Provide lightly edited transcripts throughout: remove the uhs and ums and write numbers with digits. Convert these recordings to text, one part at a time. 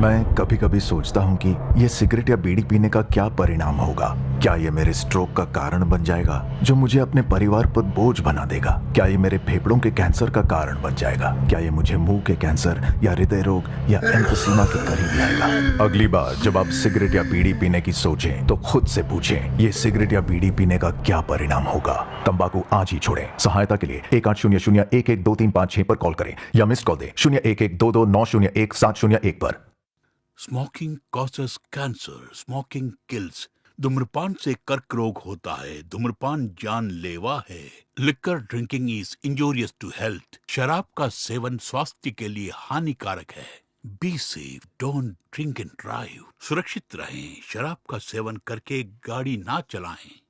मैं कभी कभी सोचता हूँ कि ये सिगरेट या बीड़ी पीने का क्या परिणाम होगा। क्या ये मेरे स्ट्रोक का कारण बन जाएगा जो मुझे अपने परिवार पर बोझ बना देगा? क्या ये मेरे फेफड़ों के कैंसर का कारण बन जाएगा? क्या ये मुझे मुंह के कैंसर या हृदय रोग या एम्फीसीमा के करीब लाएगा? अगली बार जब आप सिगरेट या बीड़ी पीने की सोचें तो खुद से पूछें, ये सिगरेट या बीड़ी पीने का क्या परिणाम होगा? तंबाकू आज ही छोड़ें। सहायता के लिए 1800-112356 पर कॉल करें या मिस्ड कॉल दें 01122901-701 पर। Smoking causes cancer, smoking kills. धूम्रपान से कर्क रोग होता है। धूम्रपान जानलेवा है। Liquor drinking is injurious to health. शराब का सेवन स्वास्थ्य के लिए हानिकारक है। Be safe, don't drink and drive. सुरक्षित रहें। शराब का सेवन करके गाड़ी ना चलाएं।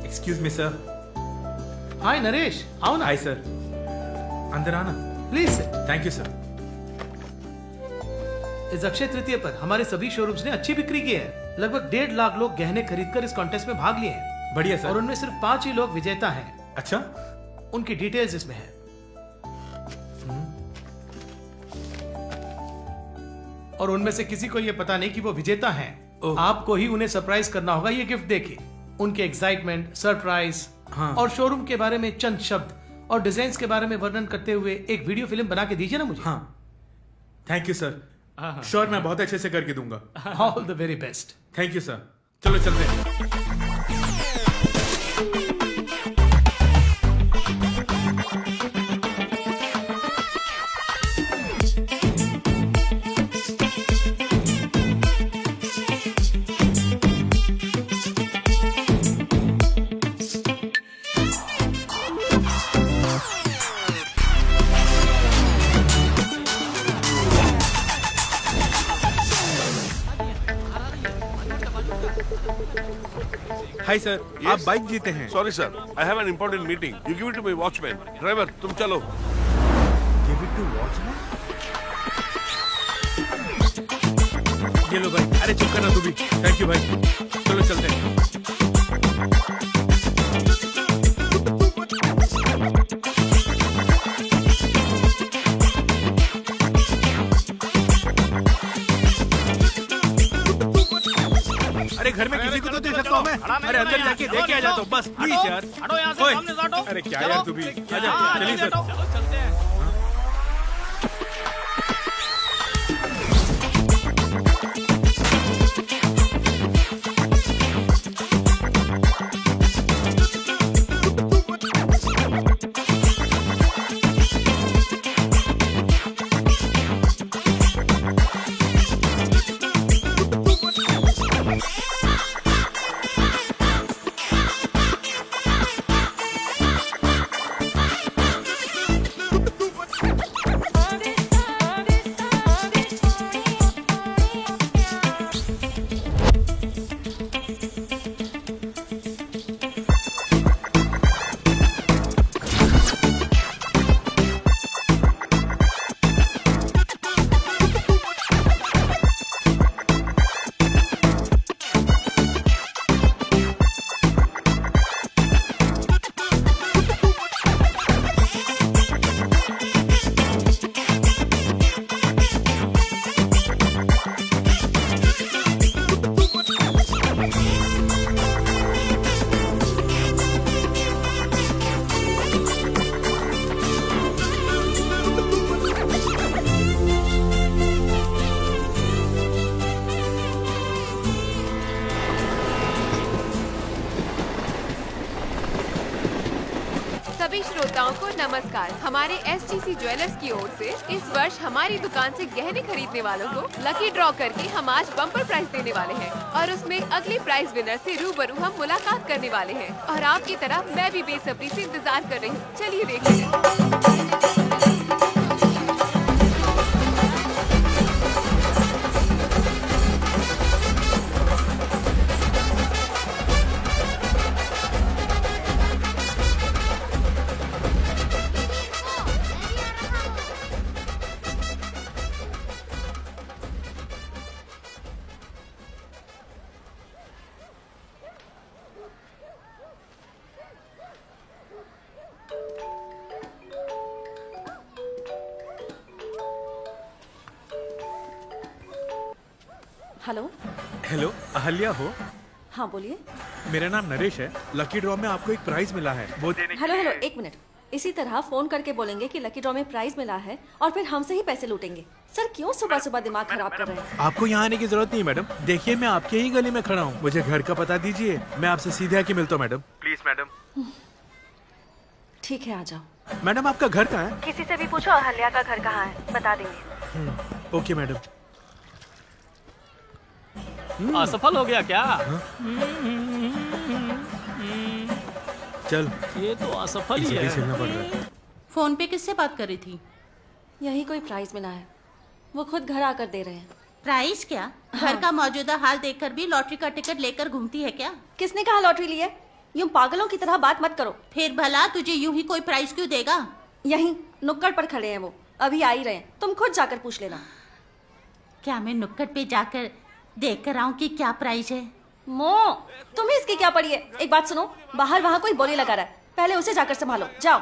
Excuse me sir. Hi Naresh, आओ ना। हाय सर, अंदर आना प्लीज। Thank you sir. इस अक्षय तृतीय पर हमारे सभी शोरूम्स ने अच्छी बिक्री की है। लगभग 1.5 लाख लोग गहने खरीदकर इस कॉन्टेस्ट में भाग लिए हैं। बढ़िया सर। और उनमें सिर्फ 5 ही लोग विजेता हैं। अच्छा, उनकी डिटेल्स इसमें है। और उनमें से किसी को यह पता नहीं कि वो विजेता हैं। आपको ही उन्हें सरप्राइज करना होगा ये गिफ्ट देके। उनके एक्साइटमेंट, सरप्राइज और शोरूम के बारे में चंद शब्द और डिजाइन्स के बारे में वर्णन करते हुए एक वीडियो फिल्म बना के दीजिए ना मुझे। हाँ थैंक यू सर। श्योर, मैं बहुत अच्छे से करके दूंगा। All the very best. Thank you sir. चलो चलते हैं। हाय सर, आप बाइक जीते हैं। Sorry sir, I have an important meeting. You give it to my watchman. Driver तुम चलो। Give it to watchman. ये लो भाई। अरे चुप करना तू भी। थैंक यू भाई। चलो चलते हैं। अरे घर में किसी को तो दे सकता हूँ मैं। अरे अंदर जाके देख के आ जाता हूँ बस, प्लीज यार। ओए, अरे क्या यार तू भी। आजा, चलिए सर। श्रोताओं को नमस्कार। हमारे SGC ज्वेलर्स की ओर से इस वर्ष हमारी दुकान से गहने खरीदने वालों को लकी ड्रॉ करके हम आज बम्पर प्राइज देने वाले हैं और उसमें अगले प्राइज विनर से रूबरू हम मुलाकात करने वाले हैं और आपकी तरह मैं भी बेसब्री से इंतजार कर रही हूँ। चलिए देखते हैं। हेलो। हेलो, अहल्या हो? हाँ बोलिए। मेरा नाम नरेश है। लकी ड्रॉ में आपको एक प्राइज मिला है, वो देने हेलो हेलो, एक मिनट। इसी तरह फोन करके बोलेंगे कि लकी ड्रॉ में प्राइज मिला है और फिर हमसे ही पैसे लूटेंगे। सर क्यों सुबह सुबह दिमाग खराब कर रहे हैं? आपको यहाँ आने की जरूरत नहीं मैडम। देखिए मैं आपके ही गली में खड़ा हूँ, मुझे घर का पता दीजिए, मैं आपसे सीधे आके मिलता हूँ मैडम। Please madam. ठीक है, आ जाओ। मैडम आपका घर कहाँ है? किसी से भी पूछो अहल्या का घर कहाँ है, बता देंगे। Okay madam. असफल हो गया क्या? चल, ये तो असफल ही है। चलना पड़ रहा है। फोन पे किससे बात कर रही थी? यही कोई प्राइज मिला है, वो खुद घर आकर दे रहे हैं। प्राइस क्या? घर का मौजूदा हाल देखकर भी लॉटरी का टिकट लेकर घूमती है क्या? किसने कहा लॉटरी ली है? यूं पागलों की तरह बात मत करो। फिर भला तुझे यूं ही कोई प्राइस क्यों देगा? यहीं नुक्कड़ पर खड़े हैं वो, अभी आ ही रहे हैं, तुम खुद जाकर पूछ लेना। क्या मैं नुक्कड़ पे जाकर देख कर आऊं कि क्या प्राइस है? मो, तुम्हें इसकी क्या पड़ी है? एक बात सुनो, बाहर वहाँ कोई बोली लगा रहा है, पहले उसे जाकर संभालो। जाओ,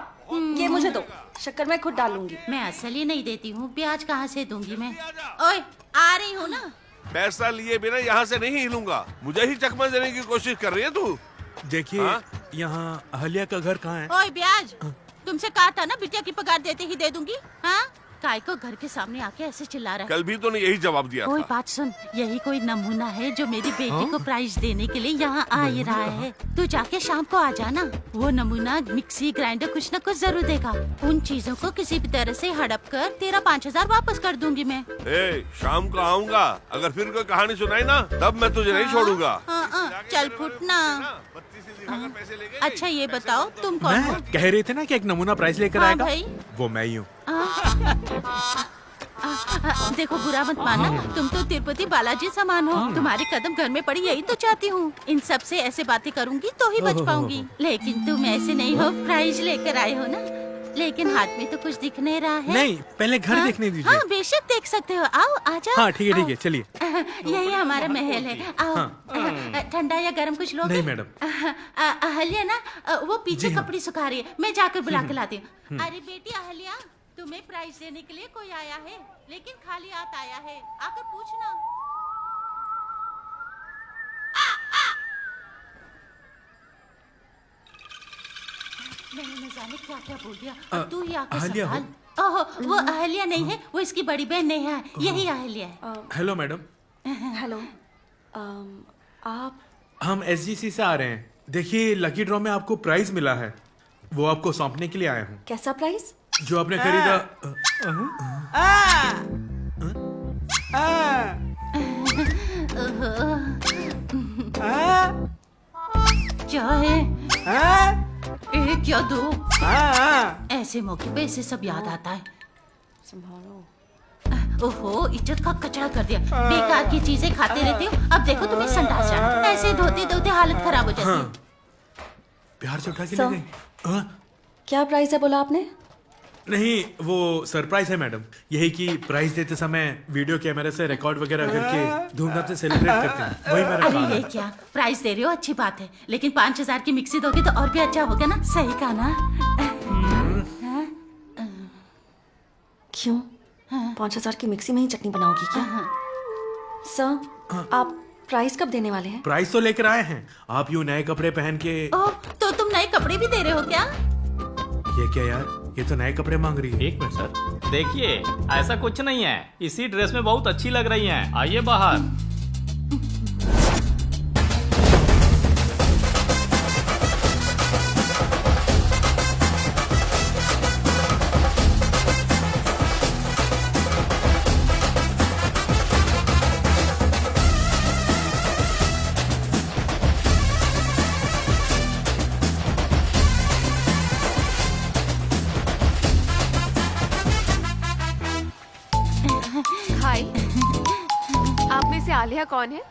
ये मुझे दो, शक्कर मैं खुद डाल लूंगी। मैं असल ही नहीं देती हूँ, ब्याज कहाँ से दूंगी मैं? ओए, आ रही हूँ ना। पैसा लिए बिना यहाँ से नहीं हिलूंगा। मुझे ही चकमा देने की कोशिश कर रही है तू। देखिए यहाँ अहल्या का घर कहाँ है? ओए ब्याज, तुमसे कहा था ना बिटिया की पगार देते ही दे दूंगी। हाँ, काय को घर के सामने आके ऐसे चिल्ला रहा है? कल भी तो ने यही जवाब दिया कोई था। बात सुन, यही कोई नमूना है जो मेरी बेटी को प्राइज देने के लिए यहाँ आ ही रहा है। तू जाके शाम को आ जाना, वो नमूना मिक्सी ग्राइंडर कुछ न कुछ जरूर देगा। उन चीजों को किसी भी तरह से हड़प कर तेरा 5,000 वापस कर दूंगी मैं। ए, शाम को आऊंगा, अगर फिर कोई कहानी सुनाई ना तब मैं तुझे नहीं छोड़ूंगा। चल फुटना। अच्छा ये बताओ तुम कौन हो? कह रहे थे ना कि एक नमूना प्राइस लेकर हाँ आएगा। भाई। वो मैं ही हूँ। देखो बुरा मत मानना, तुम तो तिरुपति बालाजी समान हो। तुम्हारे कदम घर में पड़ी यही तो चाहती हूँ। इन सब से ऐसे बातें करूँगी तो ही बच पाऊंगी। लेकिन तुम ऐसे नहीं हो, प्राइज लेकर आए हो ना। लेकिन हाथ में तो कुछ दिख नहीं रहा है। नहीं, पहले घर देखने दीजिए। हाँ बेशक देख सकते हो, आओ आ जाओ। हाँ ठीक है, चलिए। यही हमारा महल है, आओ। ठंडा या गर्म कुछ लोगे? नहीं मैडम। अहल्या ना, वो पीछे जी हाँ। कपड़े सुखा रही है, मैं जाकर बुला के लाती हूँ। अरे बेटी अहल्या, तुम्हें प्राइज देने के लिए कोई आया है, लेकिन खाली हाथ आया है, आकर पूछना। मैंने न जाने क्या क्या बोल दिया, अब तू ही आकर अहल्या हो? संभाल। ओहो, वो अहल्या नहीं है, वो इसकी बड़ी बहन नेहा है, यही अहल्या है। Hello madam. हेलो, आप? हम SGC से आ रहे हैं। देखिए लकी ड्रॉ में आपको प्राइज मिला है, वो आपको सौंपने के लिए आया हूँ। कैसा प्राइज? जो आपने खरीदा। क्या है? एक या दो? ऐसे मौके पे इसे सब याद आता है। संभालो। ओहो, इज्जत का कचरा कर दिया। बेकार की चीजें खाते रहते हो, अब देखो तुम्हें संडास जाना। ऐसे धोते धोते हालत खराब हो जाती है। प्यार से उठा के ले गई। क्या प्राइस है बोला आपने? नहीं, वो सरप्राइज है मैडम। यही कि प्राइज देते समय वीडियो कैमरे से रिकॉर्ड वगैरह करके धूमधाम से सेलिब्रेट करते हैं, वही मेरा काम अरे है। ये क्या, प्राइस दे रहे हो अच्छी बात है, लेकिन 5,000 की मिक्सी दोगे तो और भी अच्छा होगा ना? सही कहा ना? क्यों? 5,000 की मिक्सी में ही चटनी बनाओगी क्या? सर, आप प्राइस कब देने वाले हैं? प्राइस तो लेकर आए हैं, आप यूँ नए कपड़े पहन के। ओह, तो तुम नए कपड़े भी दे रहे हो क्या? ये क्या यार, ये तो नए कपड़े मांग रही है। एक मिनट सर, देखिए ऐसा कुछ नहीं है, इसी ड्रेस में बहुत अच्छी लग रही हैं, आइए बाहर। हाय। आप में से आलिया कौन है?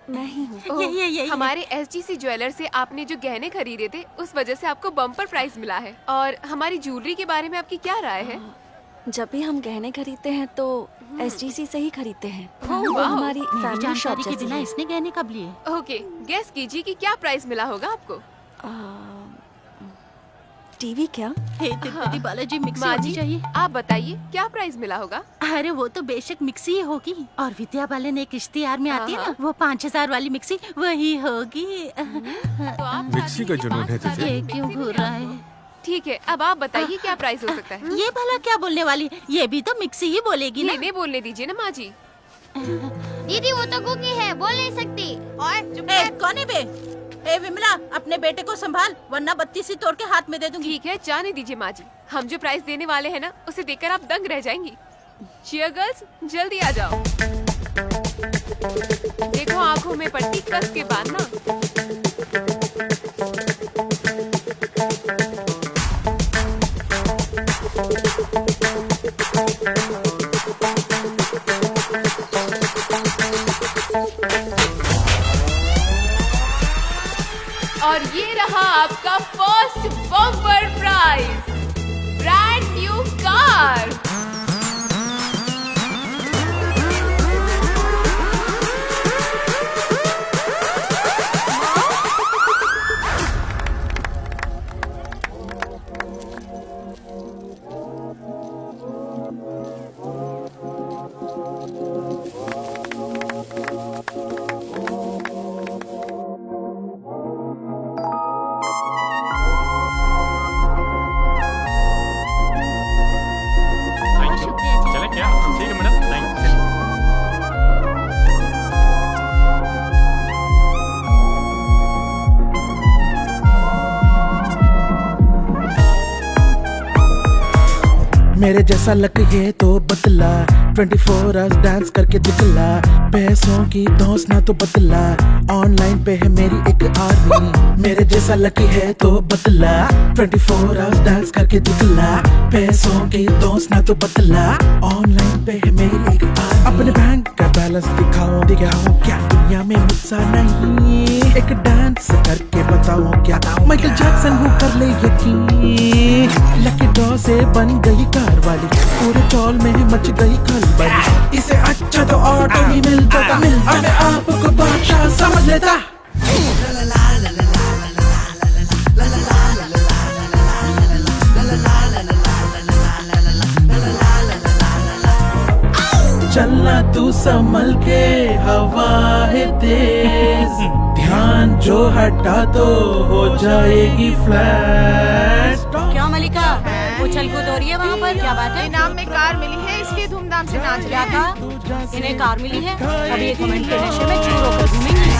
मैं ही हूँ। ओह, ये। हमारे SGC ज्वेलर से आपने जो गहने खरीदे थे उस वजह से आपको बम्पर प्राइस मिला है। और हमारी ज्वेलरी के बारे में आपकी क्या राय है? जब भी हम गहने खरीदते हैं तो SGC से ही खरीदते हैं। वो वाह। हमारी मेरी फैमिली शॉप जानकारी के जैसी बिना है। इसने गहने कब लिए? ओके, गेस कीजिए कि क्या प्राइस मिला होगा आपको। टीवी क्या? हे तिरुपति बालाजी मिक्सी माँ होनी जी, चाहिए। आप बताइए क्या प्राइस मिला होगा? अरे वो तो बेशक मिक्सी ही होगी। और विद्या बालन एक इश्तिहार में आती है ना, वो 5000 वाली मिक्सी वही होगी। तो आप मिक्सी का जुनून है तुझे? ये क्यों घूर रहा है? ठीक है, अब आप बताइए क्या प्राइस हो सकता है। ये भला क्या बोलने वाली? ये भी तो मिक्सी ही बोलेगी ना। इन्हें बोलने दीजिए ना माँ जी। दीदी वो तो कुकी है, बोल नहीं सकती। कौन है बे? ए विमला, अपने बेटे को संभाल वरना बत्ती सी तोड़ के हाथ में दे दूंगी। ठीक है, जाने दीजिए माँ जी। हम जो प्राइस देने वाले हैं ना, उसे देखकर आप दंग रह जाएंगी। चियर गर्ल्स, जल्दी आ जाओ। देखो आंखों में पट्टी कस के बांधना। और ये रहा आपका first bumper prize, brand new car. Thank you. चले क्या? ठीक है मैडम, थैंक यू। मेरे जैसा लक ये तो बदला, 24 आवर्स डांस करके दिखला, पैसों की धौंस ना तो बदला, ऑनलाइन पे है मेरी एक आर्मी। मेरे जैसा लकी है तो बदला, 24 आवर्स डांस करके दिखला, पैसों की धौंस ना तो बदला, ऑनलाइन पे है मेरी एक आर्मी। अपने बैंक का बैलेंस दिखाओ क्या दुनिया में मुझसा नहीं, एक डांस करके बताओ क्या माइकल जैक्सन हूँ कर ले यकीन। लकी ड्रॉ से बन गई कार वाली, पूरे चौल में ही मच गई खलबली, इसे अच्छा तो ऑटो ही मिल जाता, अपने आप को बादशाह समझ लेता। चलना तू संभल के, हवा है तेज, ध्यान जो हटा तो हो जाएगी फ्लैश। क्या मलिका, उछल कूद हो रही है वहाँ पर? क्या बात है? इनाम में कार मिली है, इसलिए धूमधाम से नाच क्या था? इन्हें कार मिली है, अभी ये कमेंट के नशे में चूर होकर घूमेंगी।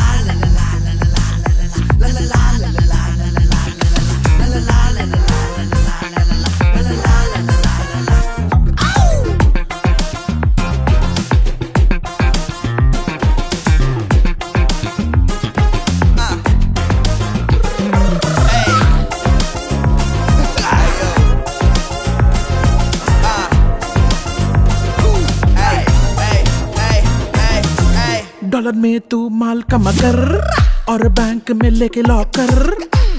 डॉलर में तू माल कमा कर और बैंक में लेके लॉकर,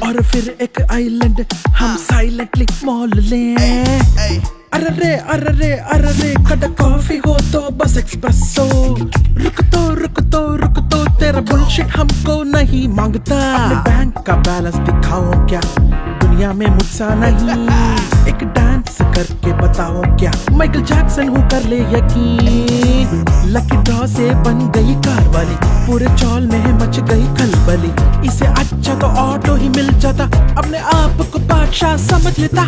और फिर एक आइलैंड हम साइलेंटली मॉल लें। अरे कड़ कॉफी हो तो बस एक्सप्रेसो, रुक तो तेरा बुलशिट हमको नहीं मांगता। अपने बैंक का बैलेंस दिखाओ क्या दुनिया में मुझसा नहीं, एक डांस करके बताओ क्या माइकल जैक्सन हूँ कर ले यकीन। लकी ड्रॉ से बन गई कार वाली, पूरे चौल में है मच गई खलबली, इसे अच्छा तो ऑटो ही मिल जाता, अपने आप को बादशाह समझ लेता।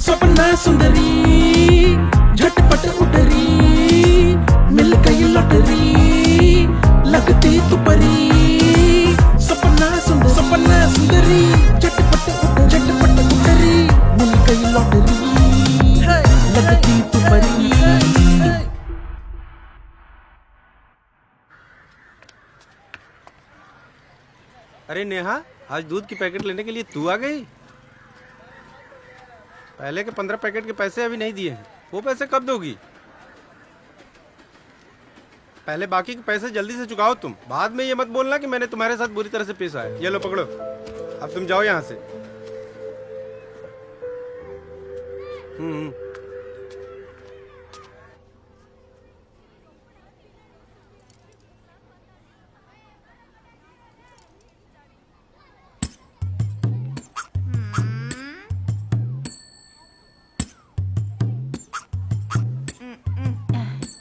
सपना सुंदरी झटपट उतरी, मिल गई लॉटरी लगती तू परी। सपना सुंदरी झटपट उतरी, मिल गई लॉटरी लगती तू परी। अरे नेहा, आज दूध की पैकेट लेने के लिए तू आ गई? पहले के 15 पैकेट के पैसे अभी नहीं दिए हैं। वो पैसे कब दोगी? पहले बाकी के पैसे जल्दी से चुकाओ तुम। बाद में ये मत बोलना कि मैंने तुम्हारे साथ बुरी तरह से पेश आया। ये लो पकड़ो, अब तुम जाओ यहाँ से।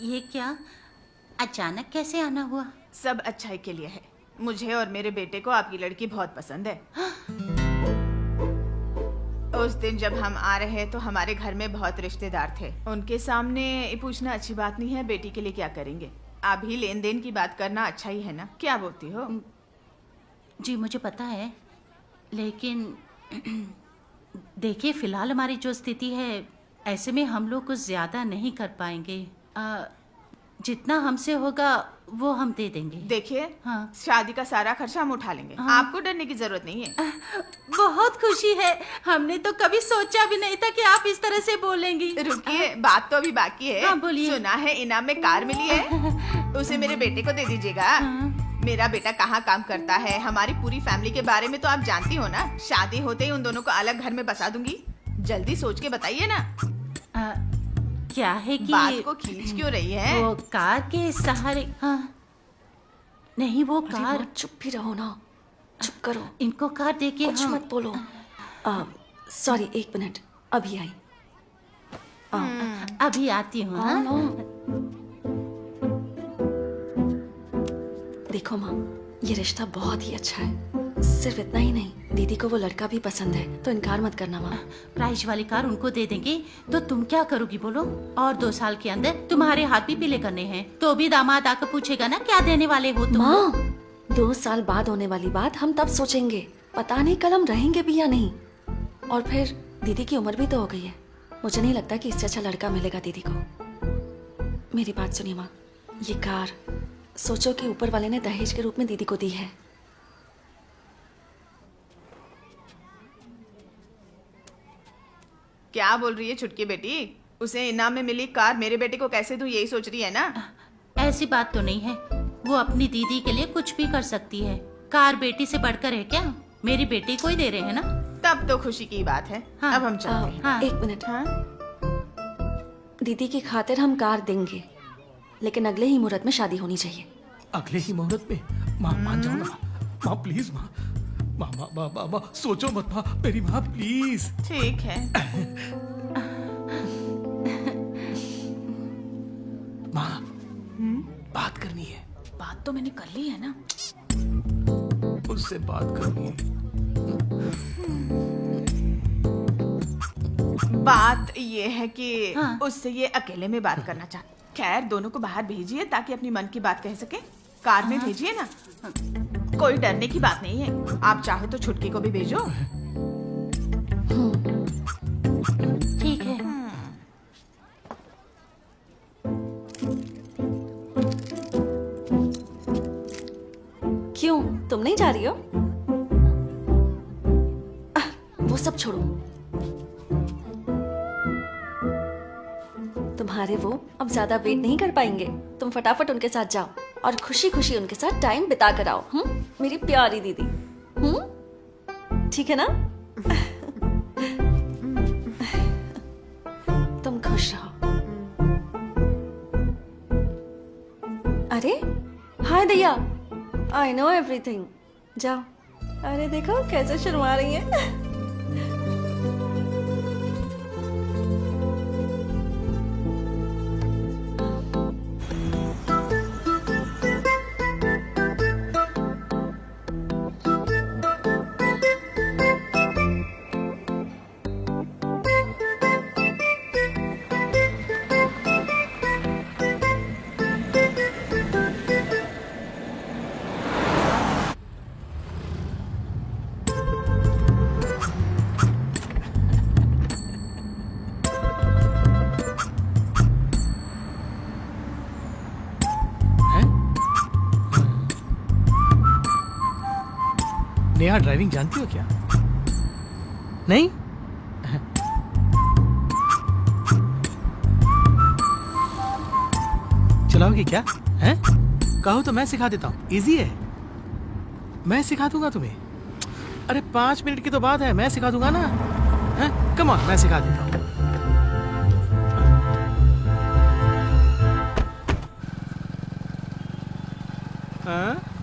ये क्या अचानक कैसे आना हुआ? सब अच्छाई के लिए है। मुझे और मेरे बेटे को आपकी लड़की बहुत पसंद है। उस दिन जब हम आ रहे तो हमारे घर में बहुत रिश्तेदार थे। उनके सामने ये पूछना अच्छी बात नहीं है बेटी के लिए क्या करेंगे। अभी लेन देन की बात करना अच्छा ही है ना, क्या बोलती हो? जी मुझे पता है, लेकिन देखिए फिलहाल हमारी जो स्थिति है, ऐसे में हम लोग कुछ ज्यादा नहीं कर पाएंगे। जितना हमसे होगा वो हम दे देंगे। देखिए हाँ। शादी का सारा खर्चा हम उठा लेंगे। हाँ। आपको डरने की जरूरत नहीं है। बहुत खुशी है, हमने तो कभी सोचा भी नहीं था कि आप इस तरह से बोलेंगी। रुकिए, बात तो अभी बाकी है। हाँ, बोलिए। सुना है इनाम में कार मिली है, उसे मेरे बेटे को दे दीजिएगा। मेरा बेटा कहाँ काम करता है, हमारी पूरी फैमिली के बारे में तो आप जानती हो ना। शादी होते ही उन दोनों को अलग घर में बसा दूंगी। जल्दी सोच के बताइए ना। क्या है कि बात को खींच क्यों रही है? वो कार के सहारे। हाँ नहीं, वो कार। चुप भी रहो ना, चुप करो। इनको कार देके कुछ मत बोलो। सॉरी, 1 मिनट, अभी आई। अभी आती हूँ। हाँ? देखो माँ, ये रिश्ता बहुत ही अच्छा है। सिर्फ इतना ही नहीं, दीदी को वो लड़का भी पसंद है, तो इनकार मत करना माँ। प्राइस वाली कार उनको दे देंगे तो तुम क्या करोगी बोलो? और 2 साल के अंदर तुम्हारे हाथ भी पीले करने हैं, तो भी दामाद आकर पूछेगा ना क्या देने वाले हो तुम। माँ, 2 साल बाद होने वाली बात हम तब सोचेंगे। पता नहीं कल हम रहेंगे भी या नहीं। और फिर दीदी की उम्र भी तो हो गई है। मुझे नहीं लगता कि इससे अच्छा लड़का मिलेगा दीदी को। मेरी बात सुनिए माँ, ये कार सोचो कि ऊपर वाले ने दहेज के रूप में दीदी को दी है। क्या बोल रही है छुटकी बेटी? उसे इनाम में मिली कार मेरे बेटे को कैसे दूं, यही सोच रही है ना? ऐसी बात तो नहीं है, वो अपनी दीदी के लिए कुछ भी कर सकती है। कार बेटी से बढ़कर है क्या? मेरी बेटी को ही दे रहे हैं ना। तब तो खुशी की बात है। हाँ, अब हम चलते हैं। हाँ। 1 मिनट। हाँ? दीदी की खातिर हम कार देंगे, लेकिन अगले ही मुहूर्त में शादी होनी चाहिए। अगले ही मुहूर्त में? माँ मान जाओ ना माँ, प्लीज माँ। माँ माँ माँ माँ माँ, सोचो मत माँ, मेरी माँ प्लीज। ठीक है। माँ, बात करनी है। बात तो मैंने कर ली है ना। उससे बात करनी है। बात ये है कि हाँ। उससे ये अकेले में बात करना चाहता। खैर दोनों को बाहर भेजिए ताकि अपनी मन की बात कह सके। कार में भेजिए ना, कोई डरने की बात नहीं है। आप चाहो तो छुटकी को भी भेजो। ठीक है। क्यों, तुम नहीं जा रही हो? वो सब छोड़ो। तुम्हारे वो अब ज्यादा वेट नहीं कर पाएंगे। तुम फटाफट उनके साथ जाओ और खुशी खुशी उनके साथ टाइम बिता कर आओ। मेरी प्यारी दीदी। ठीक है ना? तुम खुश रहो। अरे हाय दैया, आई नो एवरीथिंग। जाओ। अरे देखो कैसे शर्मा रही है। नेहा ड्राइविंग जानती हो क्या? नहीं? चलाओगी क्या? हैं? कहो तो मैं सिखा देता हूँ, इजी है। मैं सिखा दूंगा तुम्हें। अरे 5 मिनट की तो बात है, मैं सिखा दूंगा ना। हैं? कम ऑन, मैं सिखा देता हूँ।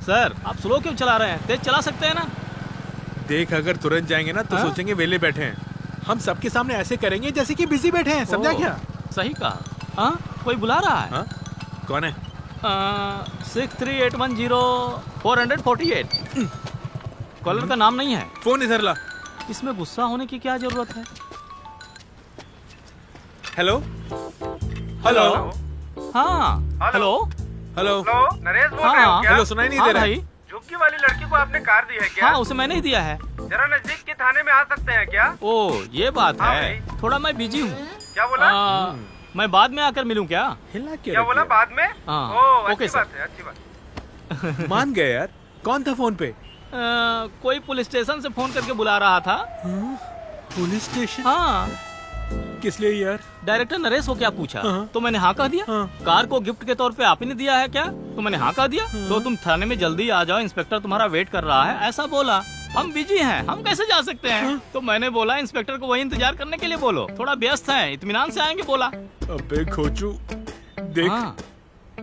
सर आप स्लो क्यों चला रहे हैं? तेज चला सकते हैं ना? देख, अगर तुरंत जाएंगे ना तो सोचेंगे वेले बैठे हैं। हम सबके सामने ऐसे करेंगे जैसे कि बिजी बैठे हैं, समझा क्या? सही कहा। हाँ, कोई बुला रहा है। कौन है? 63810 कॉलर का नाम नहीं है। फोन इधर ला। इसमें गुस्सा होने की क्या जरूरत है? Hello hello. हाँ हेलो हेलो। नरेश बोल रहे हो क्या? हेलो, सुनाई नहीं दे रहा है? झुग्गी वाली लड़की को आपने कार दी है क्या? हाँ, उसे मैंने ही दिया है। जरा नजदीक के थाने में आ सकते हैं क्या? ओ, ये बात हाँ है। थोड़ा मैं बिजी हूँ। क्या बोला? मैं बाद में आकर मिलूं क्या? क्या बोला बाद में? हाँ, ओह, ओके अच्छी सर। बात है, अच्छी बात। मान गए यार। कौन था फोन पे? कोई पुलिस स्टेशन से फोन करके बुला रहा था। Police station? हाँ। किस लिए यार? डायरेक्टर नरेश हो क्या पूछा? तो मैंने हाँ कह दिया। कार को गिफ्ट के तौर पे आप ही ने दिया है क्या? तो मैंने हाँ कह दिया। तो तुम थाने में जल्दी आ जाओ, इंस्पेक्टर तुम्हारा वेट कर रहा है, ऐसा बोला। हम बिजी हैं, हम कैसे जा सकते हैं? तो मैंने बोला इंस्पेक्टर को वही इंतजार करने के लिए बोलो, थोड़ा व्यस्त हैं, इत्मीनान से आएंगे बोला। अबे खोचू, देख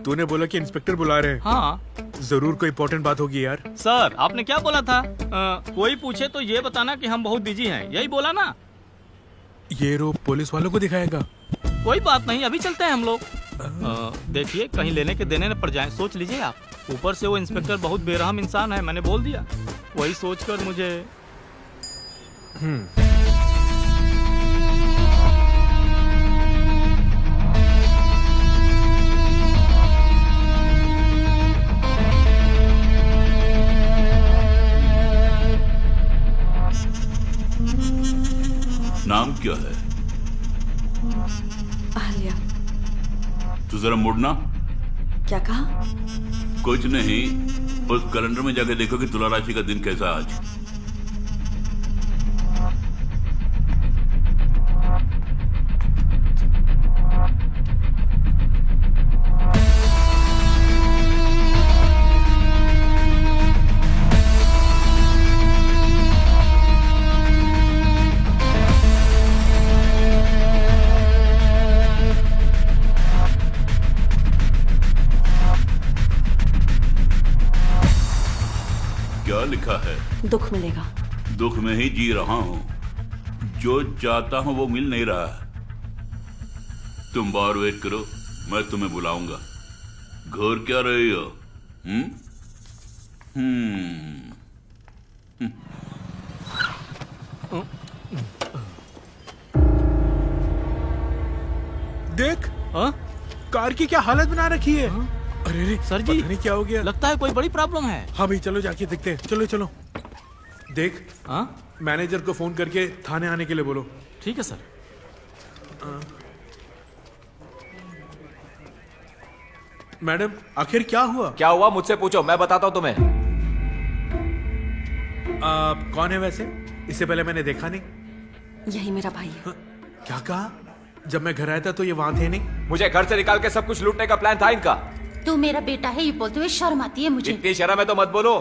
तूने बोला कि इंस्पेक्टर बुला रहे हैं। हाँ, जरूर कोई इंपॉर्टेंट बात होगी यार। सर आपने क्या बोला था? कोई पूछे तो ये बताना कि हम बहुत बिजी हैं, यही बोला ना? ये रो पुलिस वालों को दिखाएगा। कोई बात नहीं, अभी चलते हैं हम लोग। देखिए कहीं लेने के देने न पड़ जाए, सोच लीजिए आप। ऊपर से वो इंस्पेक्टर बहुत बेरहम इंसान है, मैंने बोल दिया। वही सोचकर मुझे नाम क्या है? आलिया। तू जरा मुड़ना। क्या कहा? कुछ नहीं, उस कैलेंडर में जाके देखो कि तुला राशि का दिन कैसा है आज। क्या लिखा है? दुख मिलेगा। दुख में ही जी रहा हूँ, जो चाहता हूँ वो मिल नहीं रहा है। तुम बाहर वेट करो, मैं तुम्हें बुलाऊंगा। घूर क्या रही हो? देख कार की क्या हालत बना रखी है। अरे सर जी, पता नहीं क्या हो गया। लगता है कोई बड़ी प्रॉब्लम है। हाँ भाई चलो जाके देखते हैं। चलो चलो। देख मैनेजर को फोन करके थाने आने के लिए बोलो। ठीक है सर। मैडम आखिर क्या हुआ? क्या हुआ मुझसे पूछो, मैं बताता हूँ तुम्हें। आप कौन है वैसे? इससे पहले मैंने देखा नहीं। यही मेरा भाई है। क्या कहा? जब मैं घर आया था तो ये वहां थे नहीं। मुझे घर से निकाल के सब कुछ लूटने का प्लान था इनका। तू मेरा बेटा है ये बोलते हुए शर्म आती है मुझे। इतनी शर्म है तो मत बोलो।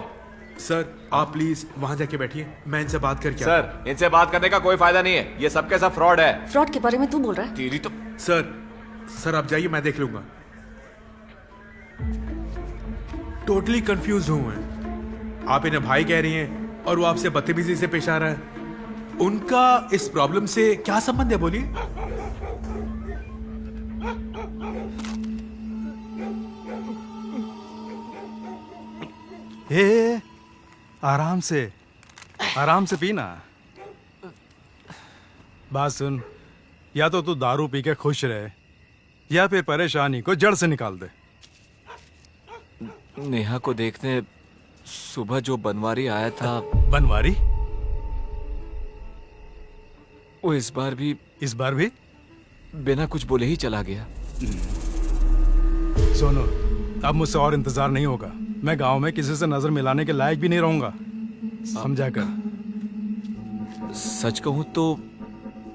सर आप प्लीज वहां जाके बैठिए, मैं इनसे बात करके आता हूं। सर इनसे बात करने का कोई फायदा नहीं है, ये सबके सब फ्रॉड है। फ्रॉड के बारे में तू बोल रहा है? तेरी तो। सर आप जाइए, मैं देख लूंगा। टोटली कंफ्यूज हूं मैं। आप इन्हें भाई कह रही हैं और वो आपसे बदतमीजी से पेश आ रहा है। उनका इस प्रॉब्लम से क्या संबंध है बोलिए? हे आराम से पीना। बात सुन, या तो तू दारू पी के खुश रहे या फिर परेशानी को जड़ से निकाल दे। नेहा को देखने सुबह जो बनवारी आया था। बनवारी? वो इस बार भी बिना कुछ बोले ही चला गया। सोनो, अब मुझसे और इंतजार नहीं होगा। मैं गांव में किसी से नजर मिलाने के लायक भी नहीं रहूंगा, समझा कर। सच कहूं तो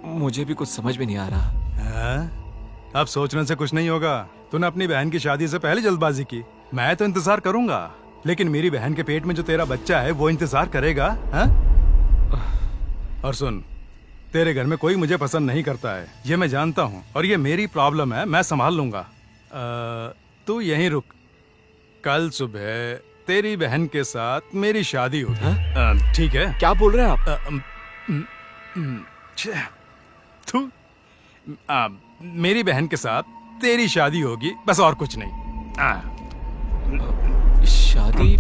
मुझे भी कुछ समझ में नहीं आ रहा। अब सोचने से कुछ नहीं होगा, तूने अपनी बहन की शादी से पहले जल्दबाजी की। मैं तो इंतजार करूंगा, लेकिन मेरी बहन के पेट में जो तेरा बच्चा है वो इंतजार करेगा। हाँ? और सुन, तेरे घर में कोई मुझे पसंद नहीं करता है, ये मैं जानता हूँ, और ये मेरी प्रॉब्लम है, मैं संभाल लूंगा। तू यहीं रुक, कल सुबह तेरी बहन के साथ मेरी शादी होगी। ठीक है? क्या बोल रहे हैं आप? तू मेरी बहन के साथ तेरी शादी होगी, बस और कुछ नहीं। शादी?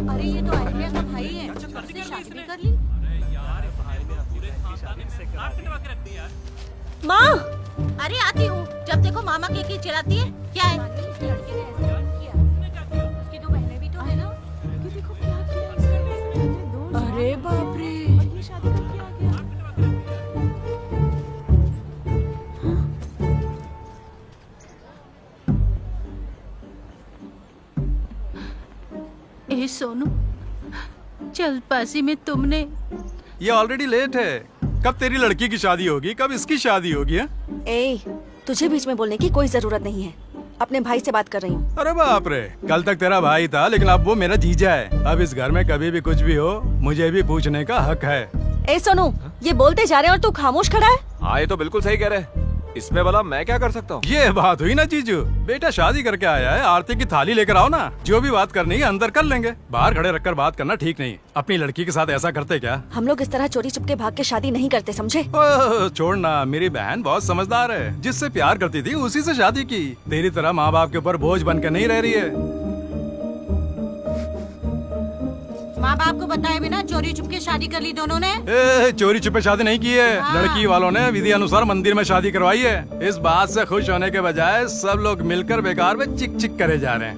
अरे ये तो आइडिया का भाई है, उसने शादी भी कर ली। माँ, अरे आती हूँ। जब देखो मामा की चिल्लाती है। क्या है? उसकी दो बहनें भी तो है ना। कि देखो क्या किया इसने। अरे बाप रे, ये शादी करके आ गया। ए सोनू, जल्दबाजी में तुमने। ये ऑलरेडी लेट है। कब तेरी लड़की की शादी होगी, कब इसकी शादी होगी? है? ए, तुझे बीच में बोलने की कोई जरूरत नहीं है। अपने भाई से बात कर रही हूँ। अरे बाप रे, कल तक तेरा भाई था, लेकिन अब वो मेरा जीजा है। अब इस घर में कभी भी कुछ भी हो, मुझे भी पूछने का हक है। ए सोनू, ये बोलते जा रहे हैं और तू खामोश खड़ा है। हाँ, ये तो बिल्कुल सही कह रहे। इसमें भला मैं क्या कर सकता हूँ? ये बात हुई ना जीजू, बेटा शादी करके आया है, आरती की थाली लेकर आओ ना। जो भी बात करनी है अंदर कर लेंगे, बाहर खड़े रखकर बात करना ठीक नहीं। अपनी लड़की के साथ ऐसा करते क्या? हम लोग इस तरह चोरी चुपके भाग के शादी नहीं करते, समझे? छोड़ना, मेरी बहन बहुत समझदार है। जिससे प्यार करती थी उसी से शादी की। तेरी तरह माँ बाप के ऊपर बोझ बन के नहीं रह रही है। माँ बाप को बताए बिना चोरी छुपके शादी कर ली दोनों ने। चोरी छुपे शादी नहीं की है। हाँ। लड़की वालों ने विधि अनुसार मंदिर में शादी करवाई है। इस बात से खुश होने के बजाय सब लोग मिलकर बेकार में चिक चिक करे जा रहे हैं।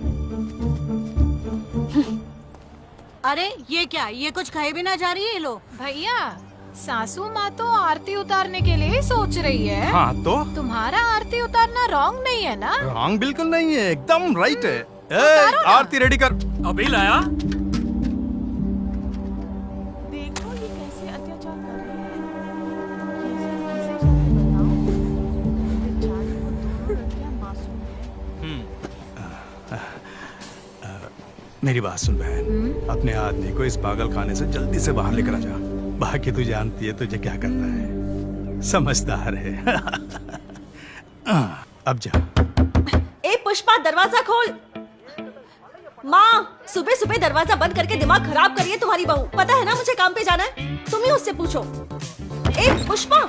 अरे ये क्या, ये कुछ खाए बिना जा रही है ये लोग। भैया, सासू माँ तो आरती उतारने के लिए ही सोच रही है। हाँ तो तुम्हारा आरती उतारना रॉन्ग नहीं है ना? रॉन्ग बिल्कुल नहीं है, एकदम राइट है। उतारो ना। आरती रेडी कर। अभी लाया। देखो ये कैसे अत्याचार कर रही है। ये सब कैसे जा रहा है बताओ। बेचारी वो दोनों लड़कियां मासूम हैं। मेरी बात सुन बहन, अपने आदमी को इस पागल खाने से जल्दी से बाहर लेकर आ जा। बाकी तू जानती है तुझे क्या करना है, समझदार है। अब जा। ए पुष्पा, दरवाजा खोल। माँ, सुबह सुबह दरवाजा बंद करके दिमाग खराब करिए तुम्हारी बहू। पता है ना मुझे काम पे जाना है, तुम ही उससे पूछो। ए पुष्पा।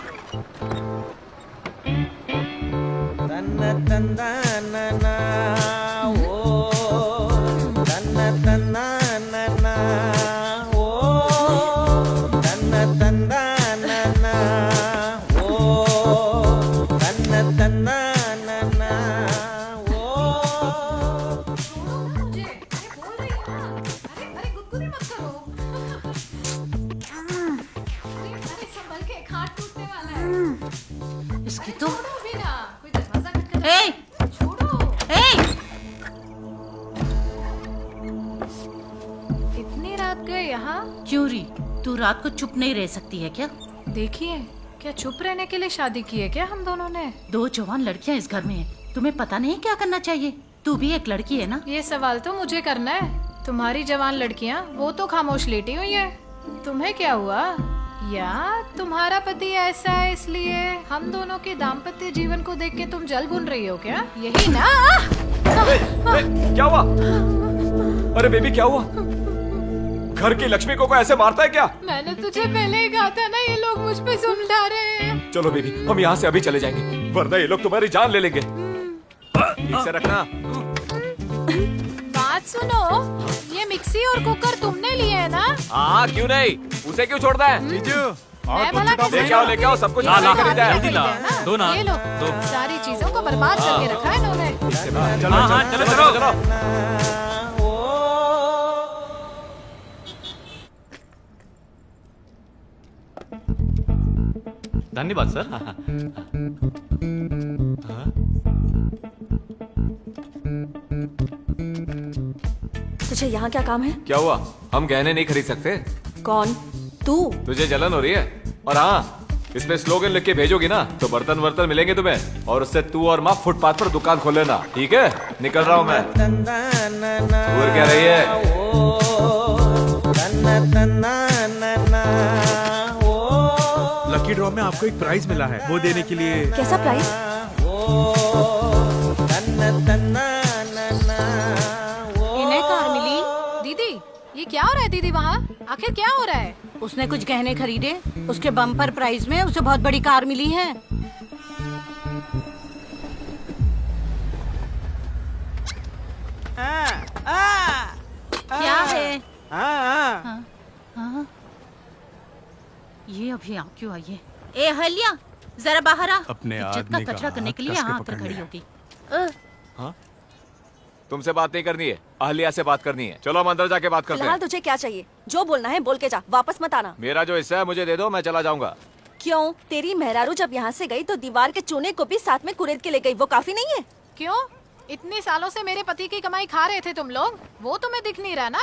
इसकी तो इतनी रात गए यहाँ? क्यों री, तू रात को चुप नहीं रह सकती है क्या? देखिए, क्या चुप रहने के लिए शादी की है क्या हम दोनों ने? दो जवान लड़कियां इस घर में हैं। तुम्हें पता नहीं क्या करना चाहिए? तू भी एक लड़की है ना। ये सवाल तो मुझे करना है। तुम्हारी जवान लड़कियां वो तो खामोश लेटी हुई है। तुम्हें क्या हुआ? या तुम्हारा पति ऐसा है इसलिए हम दोनों के दाम्पत्य जीवन को देख के तुम जल भुन रही हो क्या? यही ना? क्या हुआ? अरे बेबी क्या हुआ? घर की लक्ष्मी को ऐसे मारता है क्या? मैंने तुझे पहले ही कहा था ना, ये लोग मुझ पे सुलझा रहे हैं। चलो बेबी, हम यहाँ से अभी चले जाएंगे, वरना ये लोग तुम्हारी जान ले लेंगे। ठीक से रखना। बात सुनो, ये मिक्सी और कुकर तुमने लिए है ना? हाँ, क्यों नहीं, उसे क्यों छोड़ता है? जीजू, मैं भला कैसे लेके आओ, सब कुछ खरीदा है। जल्दी ला, दो ना, ये लो, सारी चीजों को बर्बाद करके रखा है इन्होंने। चलो। धन्यवाद सर। तुझे यहाँ क्या काम है? क्या हुआ? हम गहने नहीं खरीद सकते? कौन? तू? तुझे जलन हो रही है? और हाँ, इसमें स्लोगन लिख के भेजोगी ना तो बर्तन वर्तन मिलेंगे तुम्हें, और उससे तू और माँ फुटपाथ पर दुकान खोल लेना, ठीक है? निकल रहा हूँ मैं। दूर क्या रही है? लकी ड्रॉ में आपको एक प्राइज मिला है, वो देने के लिए। कैसा प्राइज? इन्हें कार मिली? दीदी, ये क्या हो रहा है दीदी वहाँ? आखिर क्या हो रहा है? उसने कुछ गहने खरीदे, उसके बम्पर प्राइस में उसे बहुत बड़ी कार मिली है। क्या है? हाँ? ये अभी यहाँ क्यों आई है? ए हलिया, जरा बाहर आ। अपने इज्जत का आदमी का कचरा करने के लिए हाथ यहाँ कस के आकर पकड़ खड़ी लिया। होगी। हाँ? तुमसे बात नहीं करनी है, अहलिया से बात करनी है। चलो हम अंदर जाके बात करते फिलहाल हैं। तुझे क्या चाहिए? जो बोलना है बोल के जा, वापस मत आना। मेरा जो हिस्सा है मुझे दे दो, मैं चला जाऊंगा। क्यों? तेरी मेहरारू जब यहाँ से गई तो दीवार के चूने को भी साथ में कुरेद के ले गई, वो काफी नहीं है? क्यों? इतने सालों से मेरे पति की कमाई खा रहे थे तुम लोग, वो तुम्हें दिख नहीं रहा ना?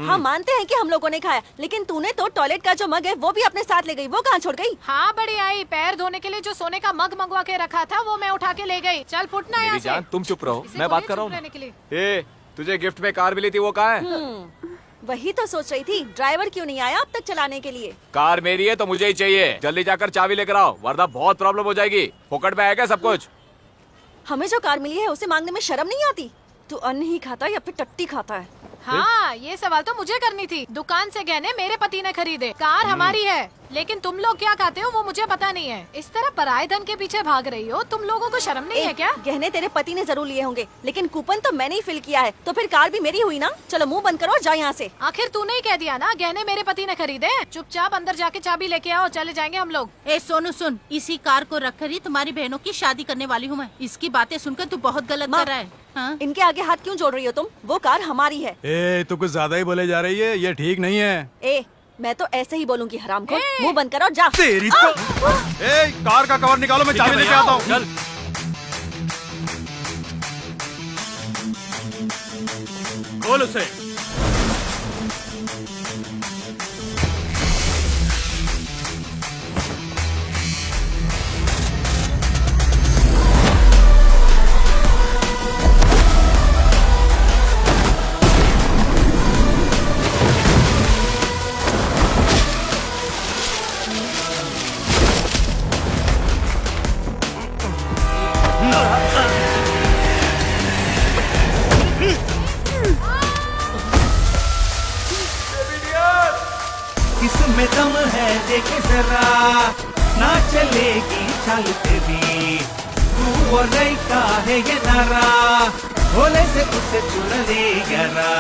हाँ मानते हैं कि हम लोगों ने खाया, लेकिन तूने तो टॉयलेट का जो मग है वो भी अपने साथ ले गई, वो कहाँ छोड़ गई? हाँ बड़ी आई, पैर धोने के लिए जो सोने का मग मंगवा के रखा था वो मैं उठा के ले गई। चल फुटना यहाँ मेरी से। जान तुम चुप रहो, इसे मैं बोलिए बात कर रहा चुप रहने हूँ के लिए। ना। ए, तुझे गिफ्ट में कार मिली थी, वो कहाँ है? वही तो सोच रही थी, ड्राइवर क्यों नहीं आया अब तक चलाने के लिए? कार मेरी है तो मुझे ही चाहिए, जल्दी जाकर चाबी लेकर आओ, वरना बहुत प्रॉब्लम हो जाएगी। फोकट में आएगा सब कुछ। हमें जो कार मिली है उसे मांगने में शर्म नहीं आती? तू अन्न ही खाता है या फिर टट्टी खाता है? हाँ, ये सवाल तो मुझे करनी थी। दुकान से गहने मेरे पति ने खरीदे, कार हमारी है, लेकिन तुम लोग क्या खाते हो वो मुझे पता नहीं है। इस तरह पराये धन के पीछे भाग रही हो, तुम लोगों को शर्म नहीं है क्या? गहने तेरे पति ने जरूर लिए होंगे, लेकिन कूपन तो मैंने ही फिल किया है, तो फिर कार भी मेरी हुई ना। चलो मुंह बंद करो और जा यहाँ से। आखिर तूने ही कह दिया ना गहने मेरे पति ने खरीदे। चुपचाप अंदर जाके चाबी लेके आओ, चले जाएंगे हम लोग। ए सोनू सुन, इसी कार को रखकर ही तुम्हारी बहनों की शादी करने वाली हूँ मैं। इसकी बातें सुनकर तू बहुत गलत कर रहा है। हाँ? इनके आगे हाथ क्यों जोड़ रही हो तुम? वो कार हमारी है। ए, तू कुछ ज्यादा ही बोले जा रही है, ये ठीक नहीं है। ए, मैं तो ऐसे ही बोलूंगी हरामखोर। मुंह बंद करो और जा। तेरी तो ए, कार का कवर निकालो, मैं चाबी लेके आता हूँ। चल। खोल उसे। किसमें दम है देखे जरा, ना चलेगी चाल तेरी। तू वो लड़का है ये नारा, भोले से उसे चुन ले जरा।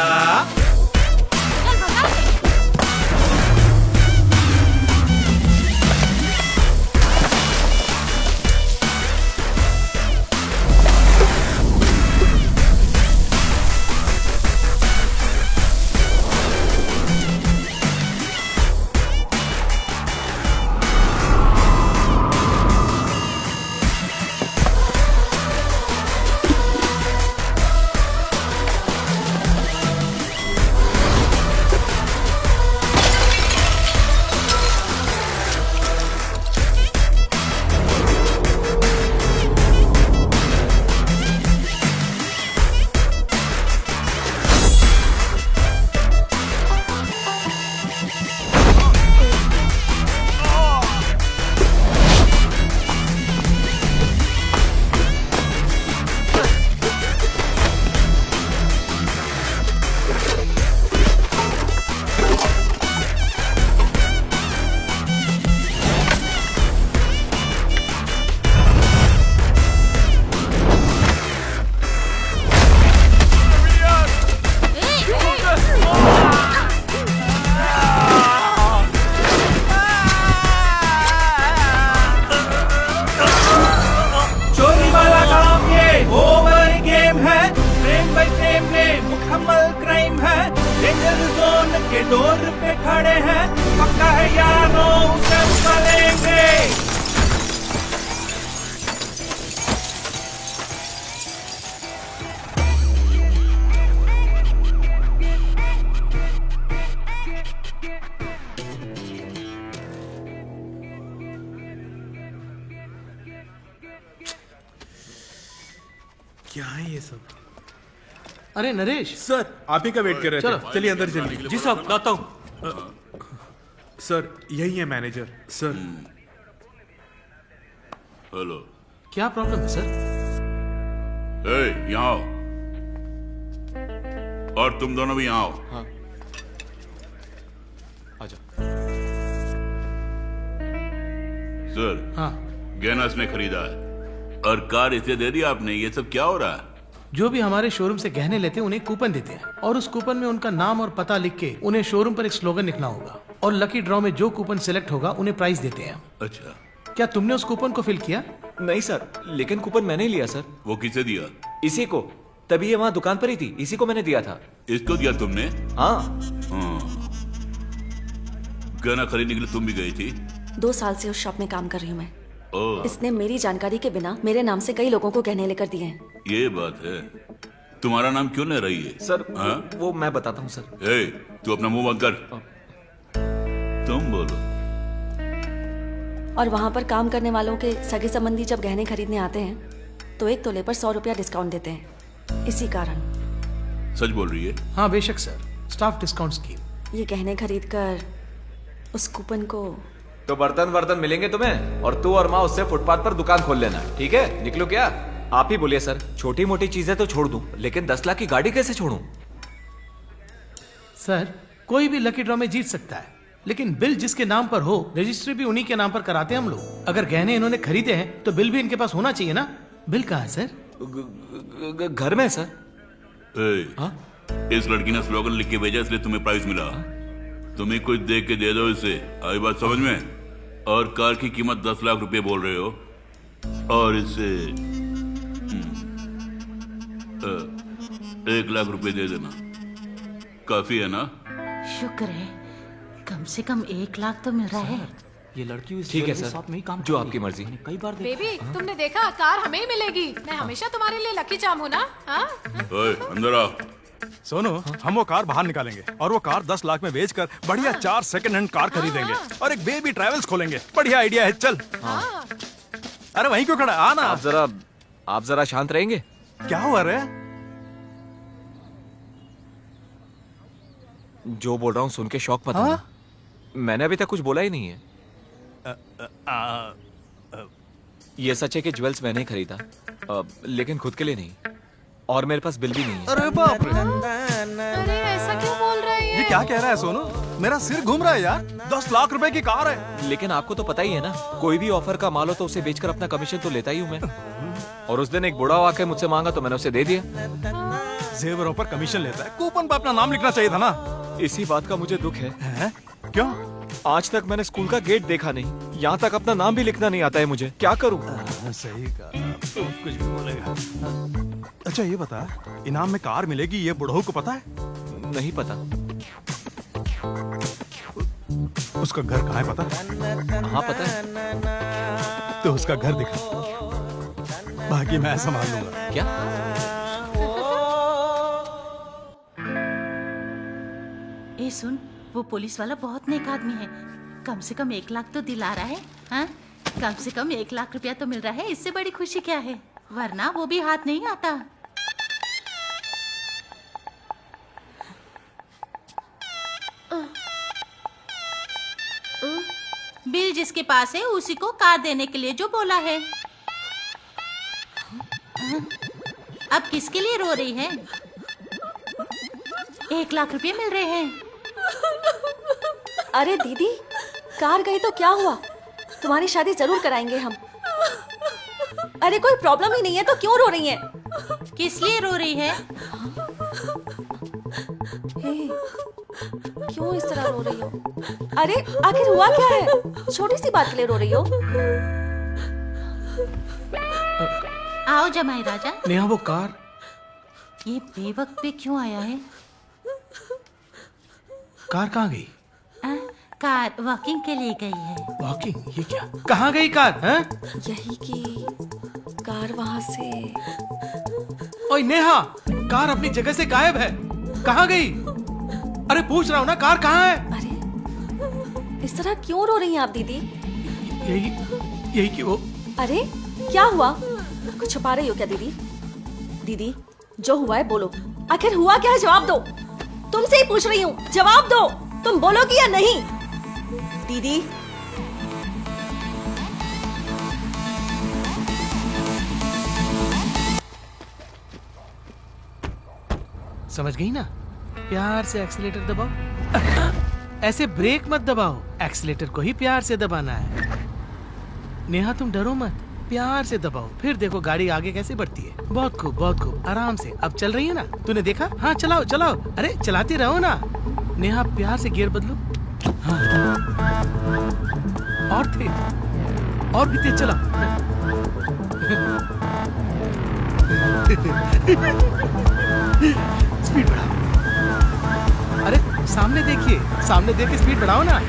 के डोर पे खड़े हैं, पक्का है यारों उसे उछालेंगे। क्या है ये सब? अरे नरेश सर, आप ही का वेट कर रहे चलो। थे। चलिए अंदर चलिए। जी साहब, लाता हूँ। सर, यही है मैनेजर। Sir, hello. क्या प्रॉब्लम है सर? यहाँ आओ। और तुम दोनों भी यहाँ आओ। हाँ। आजा। सर, हाँ। गहना इसने खरीदा है और कार इसे दे दी आपने। ये सब क्या हो रहा है? जो भी हमारे शोरूम से गहने लेते हैं उन्हें कूपन देते हैं और उस कूपन में उनका नाम और पता लिख के उन्हें शोरूम पर एक स्लोगन लिखना होगा और लकी ड्रॉ में जो कूपन सिलेक्ट होगा उन्हें प्राइस देते हैं। अच्छा। क्या तुमने उस कूपन को फिल किया? नहीं सर, लेकिन कूपन मैंने ही लिया सर। वो किसे दिया? इसी को, तभी ये वहाँ दुकान पर ही थी, इसी को मैंने दिया था। इसको दिया तुमने? हाँ। गहना खरीदने के लिए तुम भी गई थी? 2 साल से उस शॉप में काम कर रही हूँ मैं। ओह, इसने मेरी जानकारी के बिना मेरे नाम से कई लोगों को गहने लेकर दिए हैं। ये बात है। तुम्हारा नाम क्यों ले रही है? सर, हाँ? वो मैं बताता हूँ सर। ए, तू अपना मुंह बंद कर। तुम बोलो। और वहाँ पर काम करने वालों के सगे संबंधी जब गहने खरीदने आते हैं तो 1 तोले पर 100 रुपया डिस्काउंट देते हैं। इसी कारण। सच बोल रही है? हाँ बेशक सर, स्टाफ डिस्काउंट स्कीम। ये गहने खरीद कर उस कूपन को। तो बर्तन मिलेंगे तुम्हें और तू और माँ उससे फुटपाथ पर दुकान खोल लेना, ठीक है? निकलो क्या? आप ही बोलिए सर। छोटी मोटी चीजें तो छोड़ दूं, लेकिन 10 लाख की गाड़ी कैसे छोड़ूं? सर, कोई भी लकी ड्रॉ में जीत सकता है, लेकिन बिल जिसके नाम पर हो रजिस्ट्री भी उन्हीं के नाम पर कराते हैं हम लोग। अगर गहने इन्होंने खरीदे हैं तो बिल भी इनके पास होना चाहिए ना। बिल कहाँ है सर? घर में सर। हाँ? इस लड़की ने स्लोगन लिख के भेजा इसलिए तुम्हें प्राइज मिला। तुम्हें कुछ देख के दे दो इसे। आई बात समझ में? और कार की कीमत 10 लाख रुपए बोल रहे हो और इसे 1 लाख रुपए दे देना। काफी है ना? शुक्र है, कम से कम 1 लाख तो मिल रहा है। ये लड़की ठीक है सर, जो आपकी मर्जी। कई बार बेबी, तुमने देखा कार हमें ही मिलेगी। मैं हमेशा तुम्हारे लिए लकी चार्म हूँ ना। हाँ? ओए, अंदर आ। सोनू, हम वो कार बाहर निकालेंगे और वो कार 10 लाख में बेचकर बढ़िया 4 सेकंड हैंड कार खरीदेंगे और एक बेबी ट्रैवल्स खोलेंगे। बढ़िया आइडिया है, चल। अरे वहीं क्यों खड़ा? आना। आप जरा शांत रहेंगे? क्या हुआ रे? जो बोल रहा हूँ सुन के शौक मत होना। मैंने अभी तक कुछ बोला ही नहीं है। ये सच है कि ज्वेल्स मैंने ही खरीदा, लेकिन खुद के लिए नहीं, और मेरे पास बिल भी नहीं है। अरे बाप रे! अरे ऐसा क्यों बोल रहा है ये क्या कह रहा है सोनू? मेरा सिर घूम रहा है यार। 10 लाख रुपए की कार है। लेकिन आपको तो पता ही है ना, कोई भी ऑफर का माल हो तो उसे बेचकर अपना कमीशन तो लेता ही हूँ मैं। और उस दिन एक बुढ़ा आके मुझसे मांगा तो मैंने उसे दे दिया। जेवरों पर कमीशन लेता है, कूपन पर अपना नाम लिखना चाहिए था ना। इसी बात का मुझे दुख है। क्यों? आज तक मैंने स्कूल का गेट देखा नहीं, यहाँ तक अपना नाम भी लिखना नहीं आता है मुझे। क्या करूँ? सही कहा, तो कुछ भी बोलेगा। अच्छा ये बता, इनाम में कार मिलेगी ये बुढ़ऊ को पता है? नहीं पता। उसका घर कहाँ है पता? हाँ पता है। तो उसका घर दिखा, बाकी मैं संभाल लूंगा। क्या? ए सुन, वो पुलिस वाला बहुत नेक आदमी है। कम से कम 1 लाख तो दिला रहा है। हाँ? कम से कम 1 लाख रुपया तो मिल रहा है, इससे बड़ी खुशी क्या है? वरना वो भी हाथ नहीं आता। बिल जिसके पास है उसी को कार देने के लिए जो बोला है। अब किसके लिए रो रही है? 1 लाख रुपए मिल रहे हैं। अरे दीदी, कार गई तो क्या हुआ? तुम्हारी शादी जरूर कराएंगे हम। अरे कोई प्रॉब्लम ही नहीं है तो क्यों रो रही हैं? किस लिए रो रही है? हे, क्यों इस तरह रो रही हो? अरे आखिर हुआ क्या है? छोटी सी बात के लिए रो रही हो? आओ जमाई राजा। नेहा, वो कार ये बेवक्त पे क्यों आया है? कार कहाँ गई? कार वॉकिंग के लिए गई है। वॉकिंग? ये क्या? कहाँ गई कार? यही की कार वहाँ से। ओए नेहा, कार अपनी जगह से गायब है। कहाँ गई? अरे पूछ रहा हूँ ना, कार कहाँ है? अरे इस तरह क्यों रो रही हैं आप दीदी? यही कि वो। अरे क्या हुआ? कुछ छुपा रही हो क्या दीदी? दीदी जो हुआ है बोलो, आखिर हुआ क्या है, जवाब दो। तुमसे ही पूछ रही हूँ, जवाब दो। तुम बोलोगी या नहीं? दीदी समझ गई ना? प्यार से एक्सीलेटर दबाओ। ऐसे ब्रेक मत दबाओ, एक्सीलेटर को ही प्यार से दबाना है। नेहा तुम डरो मत, प्यार से दबाओ, फिर देखो गाड़ी आगे कैसे बढ़ती है। बहुत खूब, बहुत खूब, आराम से। अब चल रही है ना? तूने देखा? हाँ चलाओ चलाओ, अरे चलाते रहो ना। नेहा प्यार से गियर बदलो। हाँ। और तेज, और भी तेज चलाओ। स्पीड बढ़ाओ। अरे सामने देखिए, सामने देख के स्पीड बढ़ाओ ना।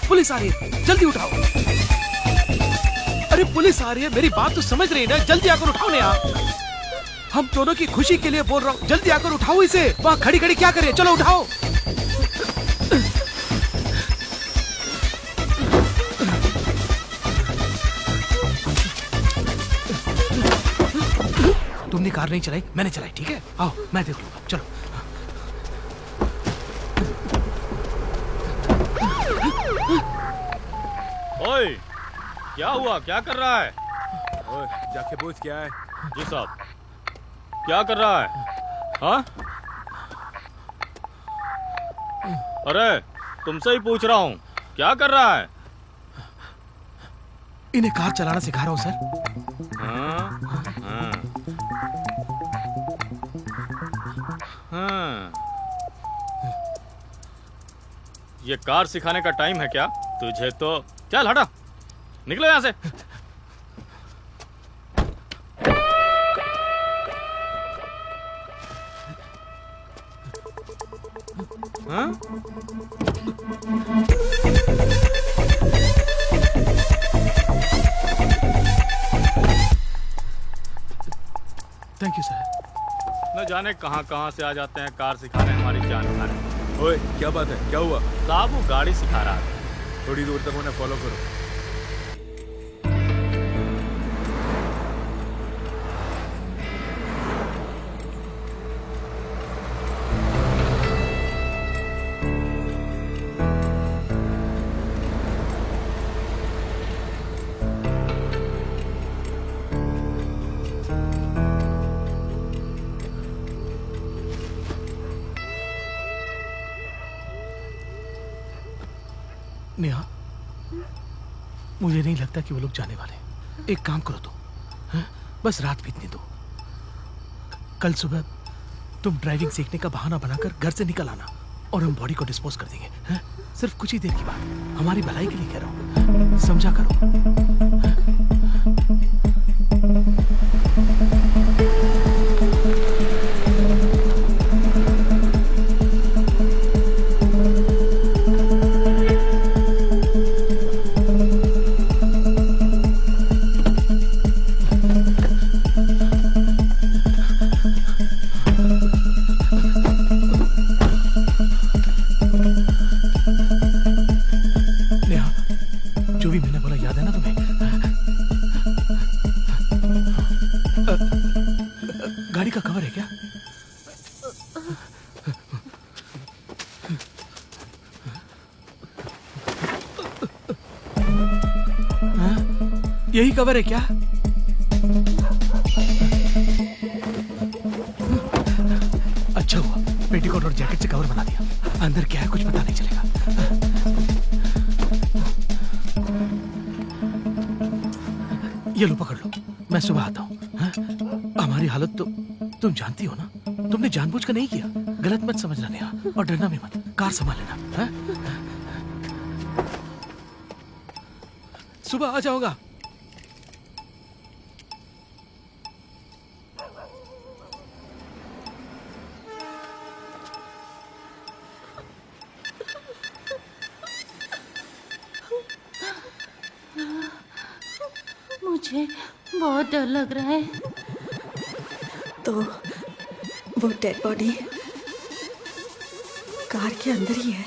पुलिस आ रही है, जल्दी उठाओ। अरे पुलिस आ रही है, मेरी बात तो समझ रही है ना? जल्दी आकर उठाओ ने आप। हम दोनों की खुशी के लिए बोल रहा हूँ, जल्दी आकर उठाओ इसे। वहाँ खड़ी खड़ी क्या करे, चलो उठाओ। तुमने कार नहीं चलाई, मैंने चलाई, ठीक है? आओ मैं देख लूंगा, चलो। ओए, क्या हुआ? क्या कर रहा है? ओए, जाके पूछ क्या है। जी साहब, क्या कर रहा है? हाँ? अरे तुमसे ही पूछ रहा हूँ, क्या कर रहा है? इन्हें कार चलाना सिखा रहा हूँ सर। हाँ? हाँ। हाँ। ये कार सिखाने का टाइम है क्या? तुझे तो चल हटा, निकलो यहाँ से। हाँ? Thank you sir. न जाने कहाँ से आ जाते हैं कार सिखाने हमारी जान खाने। ओए क्या बात है, क्या हुआ? साहब वो गाड़ी सिखा रहा है। थोड़ी दूर तक उन्हें फॉलो करो। नेहा, मुझे नहीं लगता कि वो लोग जाने वाले। एक काम करो तो, बस रात बीतने दो। कल सुबह तुम ड्राइविंग सीखने का बहाना बनाकर घर से निकल आना और हम बॉडी को डिस्पोज कर देंगे। सिर्फ कुछ ही देर की बात, हमारी भलाई के लिए कह रहा हूँ, समझा करो। जो भी मैंने बोला याद है ना तुम्हें? यही कवर है क्या? अच्छा हुआ पेटीकोट और जैकेट से कवर बना दिया। अंदर क्या है कुछ पता नहीं चलेगा। ये लो पकड़ लो, मैं सुबह आता हूँ। हमारी हालत तो तुम जानती हो ना। तुमने जानबूझकर नहीं किया। गलत मत समझना नेहा, और डरना भी मत। कार संभाल लेना। सुबह आ जाऊंगा। मुझे बहुत डर लग रहा है। तो वो डेड बॉडी कार के अंदर ही है।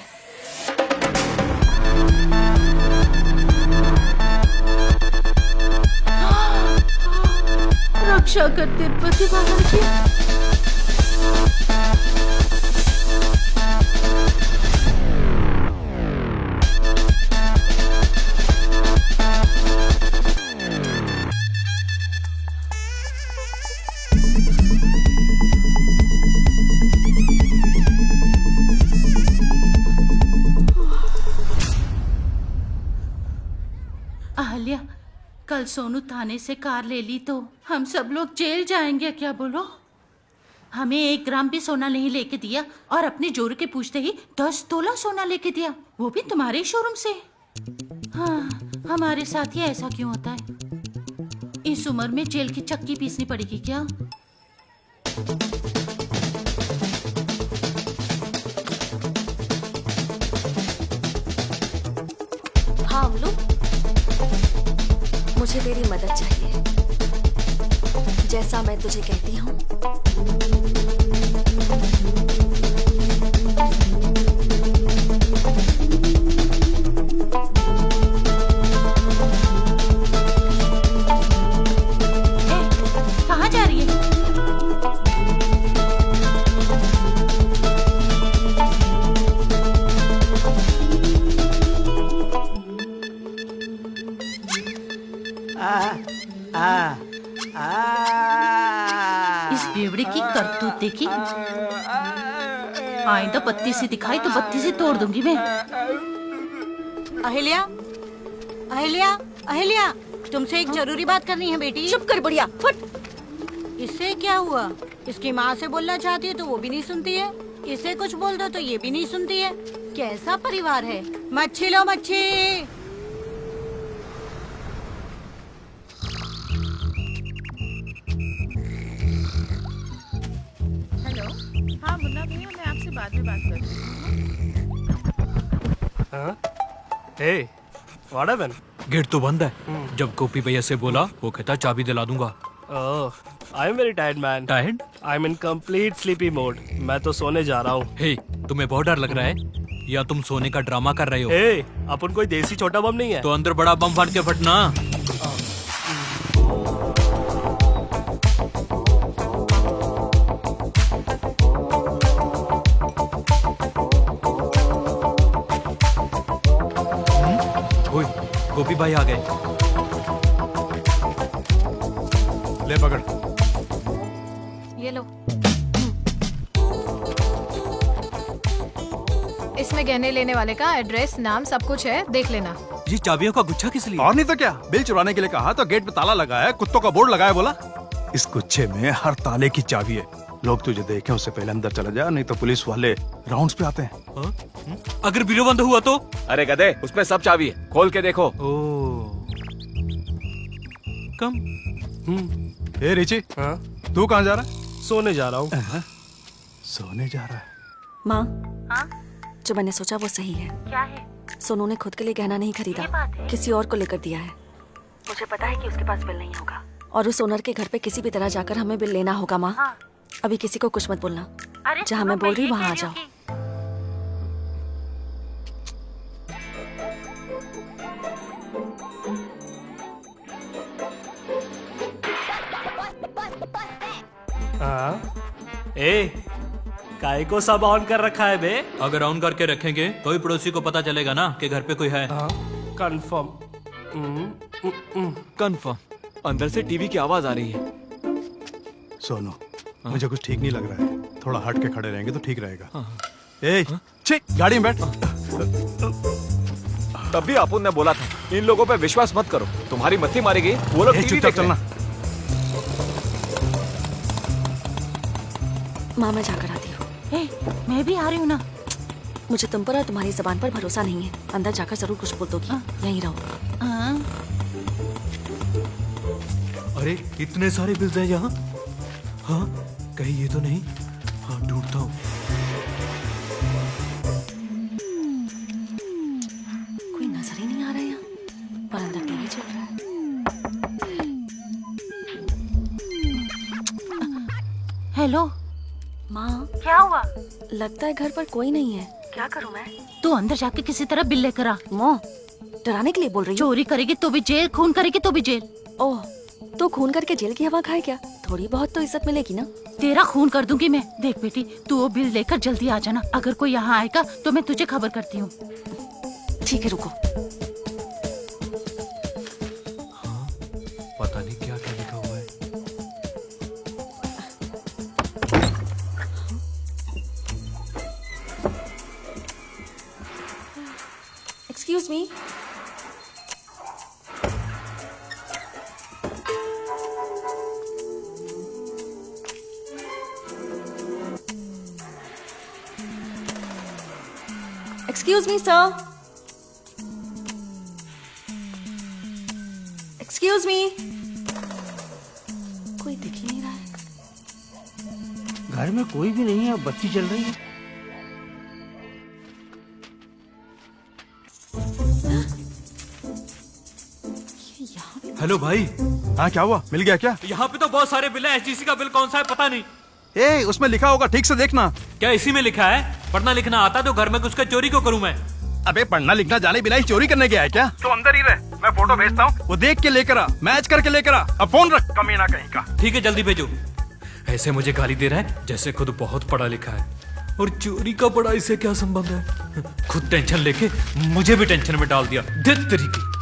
रक्षा कर तिरुपति बालाजी। अहल्या, कल सोनू थाने से कार ले ली तो हम सब लोग जेल जाएंगे क्या? बोलो। हमें 1 ग्राम भी सोना नहीं लेके दिया और अपने जोर के पूछते ही 10 तोला सोना लेके दिया, वो भी तुम्हारे शोरूम से। हाँ, हमारे साथ ही ऐसा क्यों होता है? इस उम्र में जेल की चक्की पीसनी पड़ेगी क्या? हाँ अमलू, मुझे तेरी मदद चाहिए। जैसा मैं तुझे कहती हूँ कहाँ जा रही है? इस बेवड़े की करतूत देखी। आइंदा बत्ती से दिखाई तो बत्ती से तोड़ दूंगी मैं। अहिल्या, अहिल्या, अहिल्या, तुमसे एक जरूरी बात करनी है बेटी। चुप कर बुढ़िया, फट। इससे क्या हुआ? इसकी माँ से बोलना चाहती है तो वो भी नहीं सुनती है, इसे कुछ बोल दो तो ये भी नहीं सुनती है। कैसा परिवार है? मच्छी लो मच्छी। हेलो, हाँ मुन्ना भैया, मैं आपसे बाद में बात करूँ। हे, व्हाट हैपेंड? गेट तो बंद है। जब गोपी भैया से बोला, वो कहता चाबी दिला दूंगा। I am very tired man. Tired? I am in complete sleepy mode. मैं तो सोने जा रहा हूँ। हे, तुम्हें बहुत डर लग रहा है या तुम सोने का ड्रामा कर रहे हो? हे, अपन कोई देसी छोटा बम नहीं है। तो अंदर बड़ा बम फाड़ के फटना। ओए, गोपी भाई आ गए। ले पकड़। ये लो। इसमें गहने लेने वाले का एड्रेस, नाम सब कुछ है, देख लेना। ये चाबियों का गुच्छा किस लिए? और नहीं तो क्या, बिल चुराने के लिए कहा तो गेट पे ताला लगाया, कुत्तों का बोर्ड लगाया, बोला इस गुच्छे में हर ताले की चाबी है। लोग तुझे देखे उससे पहले अंदर चला जा, नहीं तो पुलिस वाले राउंड्स पे आते हैं। अगर बिलो बंद हुआ तो? अरे गधे, उसमें सब चाबी है, खोल के देखो। कम। ए रिची, तू कहाँ जा रहा है? सोने जा रहा हूँ। सोने जा रहा है? माँ, जो मैंने सोचा वो सही है। क्या है? सोनू ने खुद के लिए गहना नहीं खरीदा, किसी और को लेकर दिया है। मुझे पता है कि उसके पास बिल नहीं होगा और उस ओनर के घर पे किसी भी तरह जाकर हमें बिल लेना होगा। माँ, अभी किसी को कुछ मत बोलना। जहाँ मैं बोल रही हूँ वहाँ आ जाओ। काय को सब ऑन कर रखा है बे? अगर ऑन करके रखेंगे तो ही पड़ोसी को पता चलेगा ना कि घर पे कोई है। कंफर्म। कंफर्म अंदर से टीवी की आवाज आ रही है। सोनू, मुझे कुछ ठीक नहीं लग रहा है। थोड़ा हट के खड़े रहेंगे तो ठीक रहेगा। ए, छी, गाड़ी में बैठ। तभी अपुन ने बोला था इन लोगों पे विश्वास मत करो, तुम्हारी मत्ती मारेगी। वो लोग टीवी चुपचाप देख रहे हैं। चलना। माँ मैं जाकर आती हूँ। मैं भी आ रही हूँ ना। मुझे तुम पर और तुम्हारी जबान पर भरोसा नहीं है। अंदर जाकर जरूर कुछ बोल दोगी। यहीं रहो। अरे इतने सारे बिल्स हैं यहाँ। हाँ कहीं ये तो नहीं। हाँ ढूंढता हूँ। कोई नजर ही नहीं आ रहा है यहाँ, पर अंदर टीवी चल रहा है। हेलो माँ क्या हुआ? लगता है घर पर कोई नहीं है। क्या करूँ मैं? तू अंदर जाके किसी तरह बिल लेकर आ। माँ डराने के लिए बोल रही हो? चोरी करेगी तो भी जेल, खून करेगी तो भी जेल। ओह तो खून करके जेल की हवा खाए क्या? थोड़ी बहुत तो इज्जत मिलेगी ना। तेरा खून कर दूंगी मैं। देख बेटी, तू वो बिल लेकर जल्दी आ जाना। अगर कोई यहाँ आएगा तो मैं तुझे खबर करती हूँ। ठीक है रुको। पता नहीं क्या क्या लिखा हुआ है। Excuse me. Excuse me, sir. Excuse me. कोई दिख ही नहीं रहा है। घर में कोई भी नहीं है, बत्ती जल रही है। हेलो भाई। हाँ क्या हुआ? मिल गया क्या? यहाँ पे तो बहुत सारे बिल हैं। एसडीसी का बिल कौन सा है पता नहीं। ए, उसमें लिखा होगा, ठीक से देखना। क्या इसी में लिखा है? पढ़ना लिखना आता तो घर में घुस कर चोरी क्यों करूं मैं? अबे पढ़ना लिखना जाने बिना ही चोरी करने गया है क्या? तो अंदर ही रह, मैं फोटो भेजता हूँ, वो देख के लेकर आ, मैच करके लेकर आ। अब फोन रख, कमीना कहीं का। ठीक है जल्दी भेजो। ऐसे मुझे गाली दे रहा है जैसे खुद बहुत पढ़ा लिखा है। और चोरी का पढ़ाई से क्या संबंध है? खुद टेंशन लेके मुझे भी टेंशन में डाल दिया। देख तरीके।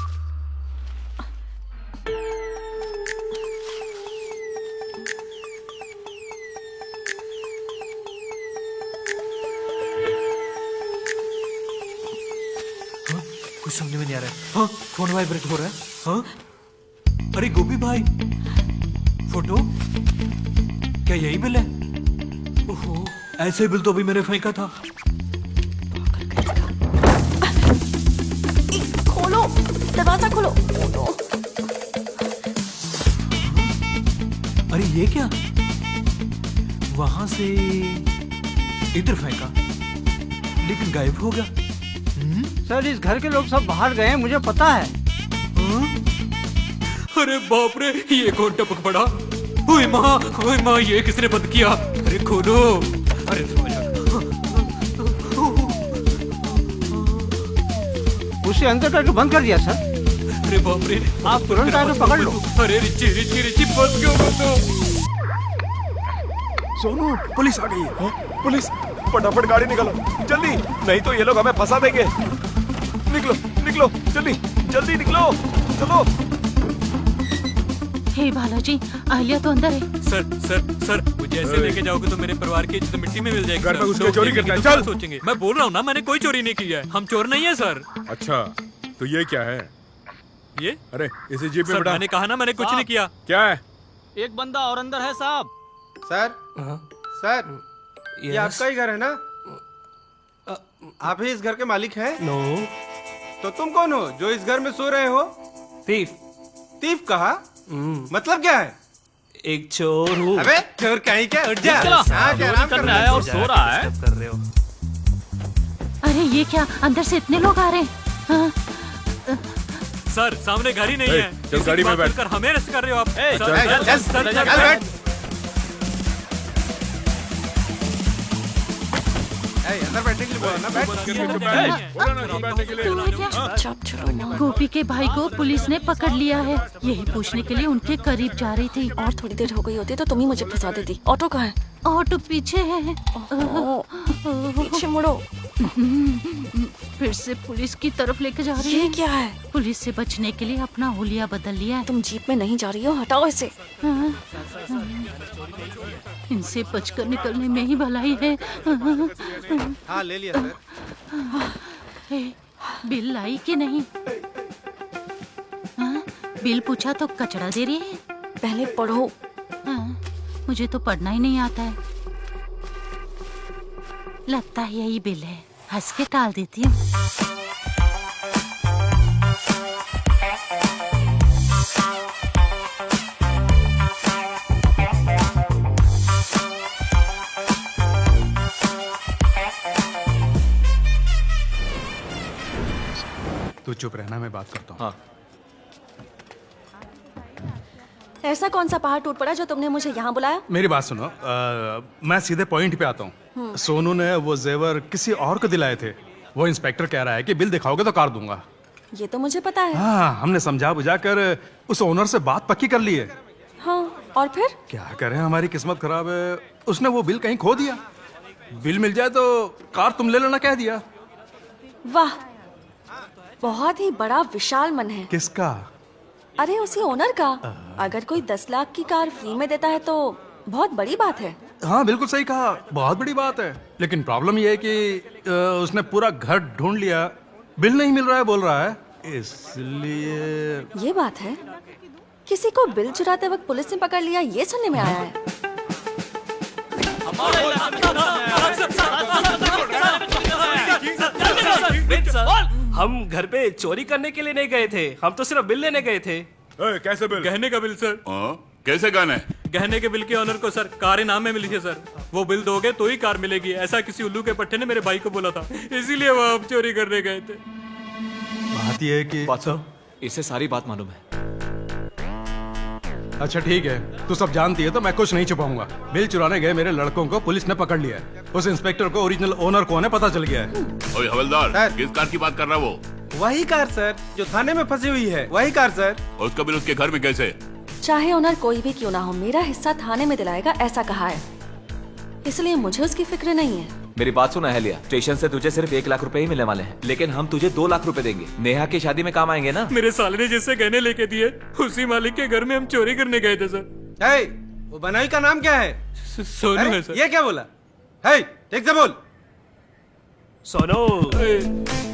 कुछ समझ में नहीं आ रहा है। हाँ फोन वाइब्रेट हो रहा है। हाँ अरे गोपी भाई, फोटो क्या यही बिल है? ओहो, ऐसे बिल तो भी मैंने फेंका था। खोलो दरवाजा खोलो। अरे ये क्या? वहां से इधर फेंका लेकिन गायब हो गया। सर इस घर के लोग सब बाहर गए हैं, मुझे पता है। अरे बाप रे, ये कौन टपक पड़ा? ओए माँ, ये किसने बंद किया? अरे खोलो। अरे उसे अंदर करके बंद कर दिया सर। अरे बाप रे, आप तुरंत आकर पकड़ लो। अरे रिची बस क्यों बंदो? सोनू, पुलिस आ गई है। पुलिस, फटाफट गाड़ी निकालो जल्दी, नहीं तो ये लोग हमें फंसा देंगे। निकलो निकलो, जल्दी जल्दी निकलो, चलो। हे बालाजी, आलिया तो अंदर है। सर मुझे ऐसे लेके जाओगे तो मेरे परिवार की इज्जत मिट्टी में मिल जाएगी। घर में घुस के चोरी करता है, चल। चल। सोचेंगे, मैं बोल रहा हूँ ना, मैंने कोई चोरी नहीं की है। हम चोर नहीं है सर। अच्छा तो ये क्या है? ये अरे इसे जीप में सर, बिठा। मैंने कहा ना मैंने कुछ नहीं किया। क्या है? एक बंदा और अंदर है साहब। सर ये आपका ही घर है ना? आप ही इस घर के मालिक हैं? नो। तो तुम कौन हो जो इस घर में सो रहे हो? तीफ कहा? मतलब क्या है? एक चोर हूँ। अबे चोर कहीं क्या? उठ जा। चोरी करने आया और सो रहा है। कर रहे हो। अरे ये क्या, अंदर से इतने लोग आ रहे हैं। सर सामने गाड़ी नहीं है। चल गाड़ी में बैठ। हमें अरेस्ट कर रहे हो आप? चल बैठ। अंदर बैठने के लिए बोला ना, बैठ। गोपी के भाई को पुलिस ने पकड़ लिया है। यही पूछने के लिए उनके करीब जा रही थी। और थोड़ी देर हो गई होती तो तुम ही मुझे फंसा देती। ऑटो कहाँ है? ऑटो पीछे है। पीछे मुड़ो। फिर से पुलिस की तरफ लेके जा रही है। ये क्या है? पुलिस से बचने के लिए अपना हुलिया बदल लिया है। तुम जीप में नहीं जा रही हो, हटाओ इसे। इनसे बचकर निकलने में ही भलाई है। हाँ ले लिया सर। बिल लाई कि नहीं? हाँ, बिल पूछा तो कचड़ा दे रही है। पहले पढ़ो। हाँ, मुझे तो पढ़ना ही नहीं आता है। लगता है यही बिल है, हंस के टाल देती हूँ। तू चुप रहना, मैं बात करता हूँ। हाँ। ऐसा कौन सा पहाड़ टूट पड़ा जो तुमने मुझे यहाँ बुलाया? मेरी बात सुनो, मैं सीधे पॉइंट पे आता हूँ। सोनू ने वो जेवर किसी और को दिलाए थे। वो इंस्पेक्टर कह रहा है कि बिल दिखाओगे तो कार दूंगा। ये तो मुझे पता है। हाँ, हमने समझा बुझा कर उस ओनर से बात पक्की कर ली है। हाँ, और फिर? क्या करें, हमारी किस्मत खराब है। उसने वो बिल कहीं खो दिया। बिल मिल जाए तो कार तुम ले लेना कह दिया। वाह, बहुत ही बड़ा विशाल मन है। किसका? अरे उसी ओनर का। अगर कोई 10 लाख की कार फ्री में देता है तो बहुत बड़ी बात है। हाँ बिल्कुल सही कहा, बहुत बड़ी बात है। लेकिन प्रॉब्लम ये है कि उसने पूरा घर ढूंढ लिया, बिल नहीं मिल रहा है बोल रहा है, इसलिए। ये बात है, किसी को बिल चुराते वक्त पुलिस ने पकड़ लिया, ये सुनने में आया है। हम घर पे चोरी करने के लिए नहीं गए थे, हम तो सिर्फ बिल लेने गए थे। कैसे बिल? गहने का बिल सर। कैसे गहने? गहने के बिल के ऑनर को सर कार इनाम में मिली है सर। वो बिल दोगे तो ही कार मिलेगी, ऐसा किसी उल्लू के पट्टे ने मेरे भाई को बोला था, इसीलिए वो हम चोरी करने गए थे। बात ये है कि इसे सारी बात मालूम है। अच्छा ठीक है, तू सब जानती है तो मैं कुछ नहीं छुपाऊंगा। बिल चुराने गए मेरे लड़कों को पुलिस ने पकड़ लिया है। उस इंस्पेक्टर को ओरिजिनल ओनर कौन है पता चल गया है। ओए हवलदार, किस कार की बात कर रहा है वो? वही कार सर जो थाने में फंसी हुई है, वही कार सर। और उसका बिल उसके घर में कैसे? चाहे ओनर कोई भी क्यों ना हो, मेरा हिस्सा थाने में दिलाएगा ऐसा कहा है, इसलिए मुझे उसकी फिक्र नहीं है। मेरी बात सुन अहल्या, स्टेशन से तुझे सिर्फ 1 लाख रुपए ही मिलने वाले हैं, लेकिन हम तुझे 2 लाख रुपए देंगे। नेहा की शादी में काम आएंगे ना। मेरे साले ने जिससे गहने लेके दिए उसी मालिक के घर में हम चोरी करने गए थे सर। वो बनाई का नाम क्या है? सोनू है सर। ये क्या बोला? ठीक से बोल।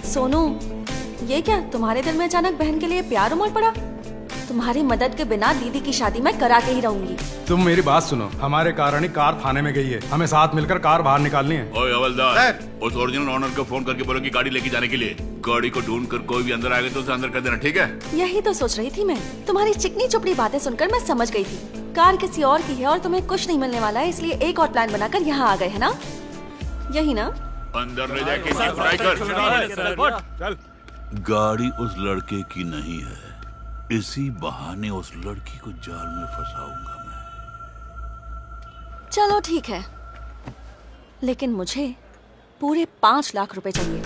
सोनू, ये क्या तुम्हारे दिल में अचानक बहन के लिए प्यार उमड़ पड़ा? तुम्हारी मदद के बिना दीदी की शादी मैं करा के ही रहूंगी। तुम मेरी बात सुनो, हमारे कारण ही कार थाने में गई है, हमें साथ मिलकर कार बाहर निकालनी है। ओए हवलदार, उस ओरिजिनल ओनर को फोन करके बोलो कि गाड़ी लेके जाने के लिए। गाड़ी को ढूंढ कर कोई भी अंदर आएगा तो उसे अंदर कर देना, ठीक है? यही तो सोच रही थी मैं। तुम्हारी चिकनी चुपड़ी बातें सुनकर मैं समझ गई थी कार किसी और की है और तुम्हें कुछ नहीं मिलने वाला है, इसलिए एक और प्लान बनाकर यहाँ आ गए है ना? यही ना? अंदर ले जाके इसकी फ्राई कर। चल। गाड़ी उस लड़के की नहीं है, इसी बहाने उस लड़की को जाल में फंसाऊंगा मैं। चलो ठीक है, लेकिन मुझे पूरे 5 लाख रुपए चाहिए।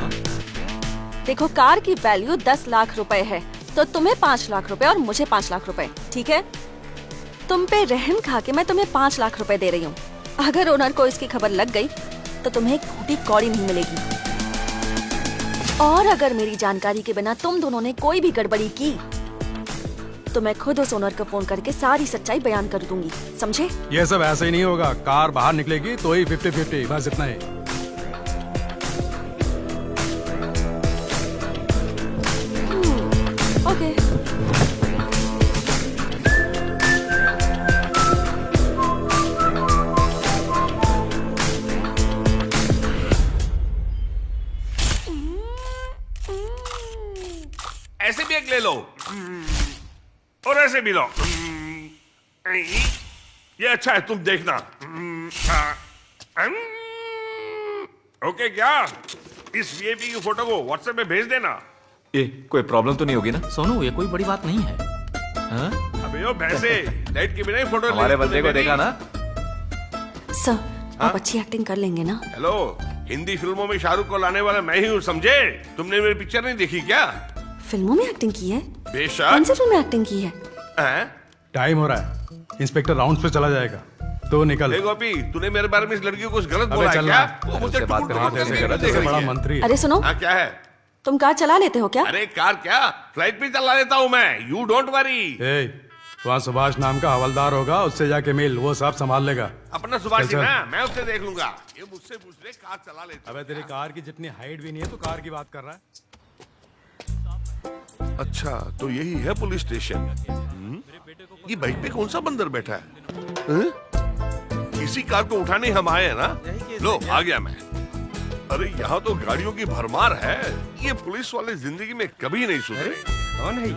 देखो, कार की वैल्यू 10 लाख रुपए है, तो तुम्हें 5 लाख रुपए और मुझे 5 लाख रुपए, ठीक है? तुम पे रहम खा के मैं तुम्हें 5 लाख रुपए दे रही हूँ। अगर ओनर को इसकी खबर लग गई तो तुम्हें एक फूटी कौड़ी नहीं मिलेगी। और अगर मेरी जानकारी के बिना तुम दोनों ने कोई भी गड़बड़ी की तो मैं खुद उस ओनर को फोन करके सारी सच्चाई बयान कर दूंगी, समझे? ये सब ऐसे ही नहीं होगा, कार बाहर निकलेगी तो ही 50-50, बस इतना ही। ओके। ऐसे भी एक ले लो और ऐसे भी लो। ये अच्छा है, तुम देखना। ओके क्या? इस वीआईपी की फोटो को व्हाट्सएप में भेज देना। ये कोई प्रॉब्लम तो नहीं होगी ना? सोनू, ये कोई बड़ी बात नहीं है। अबे ओ भैंसे, लाइट के बिना ही फोटो हमारे बंदे को देखा ना? सर, आप अच्छी एक्टिंग कर लेंगे ना? हेलो, हिंदी फिल्मों में शाहरुख को लाने वाला मैं ही हूँ, समझे? तुमने मेरी पिक्चर नहीं देखी क्या? फिल्मों में एक्टिंग की है? बेशक। कौन सी फिल्म में एक्टिंग की है? टाइम हो रहा है, इंस्पेक्टर राउंड्स पे चला जाएगा। तो निकल। ए गोपी, तूने मेरे बारे में इस लड़की को कुछ गलत अबे बोला है चल क्या? ना। वो मुझे ऐसे बात टुकुर करना टुकुर कैसे करके करा? देख जैसे रही बड़ा है। मंत्री। अरे सुनो, हाँ, क्या है? तुम कार चला लेते हो क्या? अरे कार क्या, फ्लाइट भी चला लेता हूँ मैं, यू डोंट वरी। वहाँ सुभाष नाम का हवलदार होगा, उससे जाके मिल, वो सब संभाल लेगा। अपना सुभाष चल, चल। ना, मैं उससे देख लूंगा। ये मुझसे पूछ ले, कार चला लेता। अबे तेरी कार की जितनी हाइट भी नहीं है, तो कार की बात कर रहा है। अच्छा, तो यही है पुलिस स्टेशन। ये बाइक पे कौन सा बंदर बैठा है? इसी कार को उठाने हम आए हैं ना? लो, आ गया मैं। अरे यहाँ तो गाड़ियों की भरमार है। ये पुलिस वाले जिंदगी में कभी नहीं सुधरे। कौन है?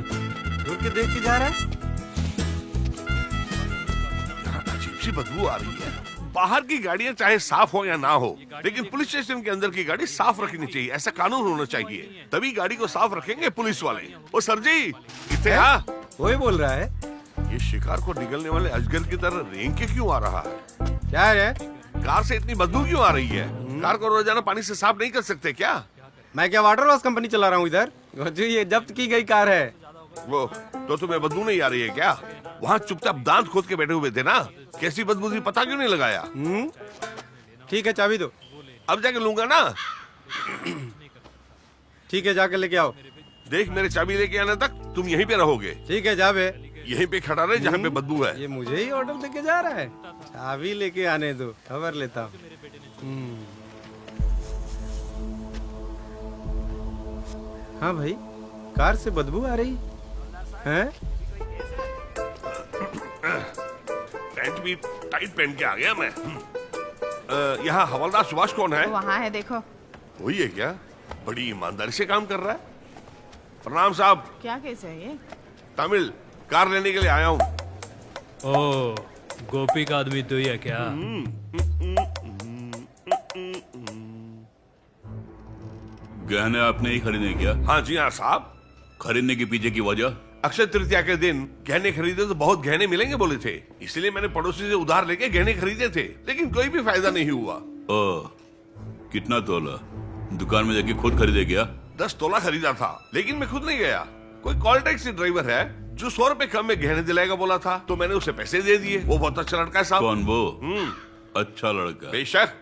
रुक के देख के जा रहा है। यहाँ अजीब सी बदबू आ रही है। बाहर की गाड़ियाँ चाहे साफ हो या ना हो, लेकिन पुलिस स्टेशन के अंदर की गाड़ी साफ रखनी चाहिए, ऐसा कानून होना चाहिए। तभी गाड़ी को साफ रखेंगे पुलिस वाले। ओ सर जी, इतने हाँ, वही बोल रहा है। ये शिकार को निगलने वाले अजगर की तरह रेंग के क्यों आ रहा है? क्या है? कार से इतनी बदबू क्यों आ रही है? कार को रोजाना पानी से साफ नहीं कर सकते क्या? मैं क्या वाटर वॉश कंपनी चला रहा हूँ इधर? जी, ये जब्त की गई कार है। वो तो तुम्हें बदबू नहीं आ रही है क्या? वहाँ चुपचाप दांत खोद के बैठे हुए थे ना, कैसी बदबू थी पता क्यों नहीं लगाया? ठीक है, चाबी दो। अब जाके लूंगा ना। ठीक है, जाके लेके आओ। देख, मेरे चाबी लेके आने तक तुम यहीं पे रहोगे। ठीक है, जाबे। यहीं पे खड़ा रहे जहाँ पे बदबू है। ये मुझे ही ऑर्डर देके जा रहा है। चाबी लेके आने दो, खबर लेता हूँ। हाँ भाई, कार से बदबू आ रही है। पैंट भी टाइट पहन के आ गया मैं। यहाँ हवलदार सुभाष कौन है? वहाँ है, देखो। वही है क्या? बड़ी ईमानदारी से काम कर रहा है। प्रणाम साहब। क्या केस है ये? तमिल, कार लेने के लिए आया हूँ। ओ, गोपी का आदमी तो ही है क्या? गहने आपने ही खरीदे क्या? हाँ जी हाँ साहब। खरीदने के पीछे की वजह? अक्षय तृतीया के दिन गहने खरीदे तो बहुत गहने मिलेंगे बोले थे, इसलिए मैंने पड़ोसी से उधार लेके गहने खरीदे थे, लेकिन कोई भी फायदा नहीं हुआ। ओ, कितना तोला? दुकान में जाके खुद खरीदे क्या? 10 तोला खरीदा था, लेकिन मैं खुद नहीं गया। कोई कॉल टैक्सी ड्राइवर है जो 100 रुपए कम में गहने दिलाएगा बोला था, तो मैंने उसे पैसे दे दिए। वो बहुत अच्छा लड़का है साहब। कौन वो? अच्छा लड़का? बेशक।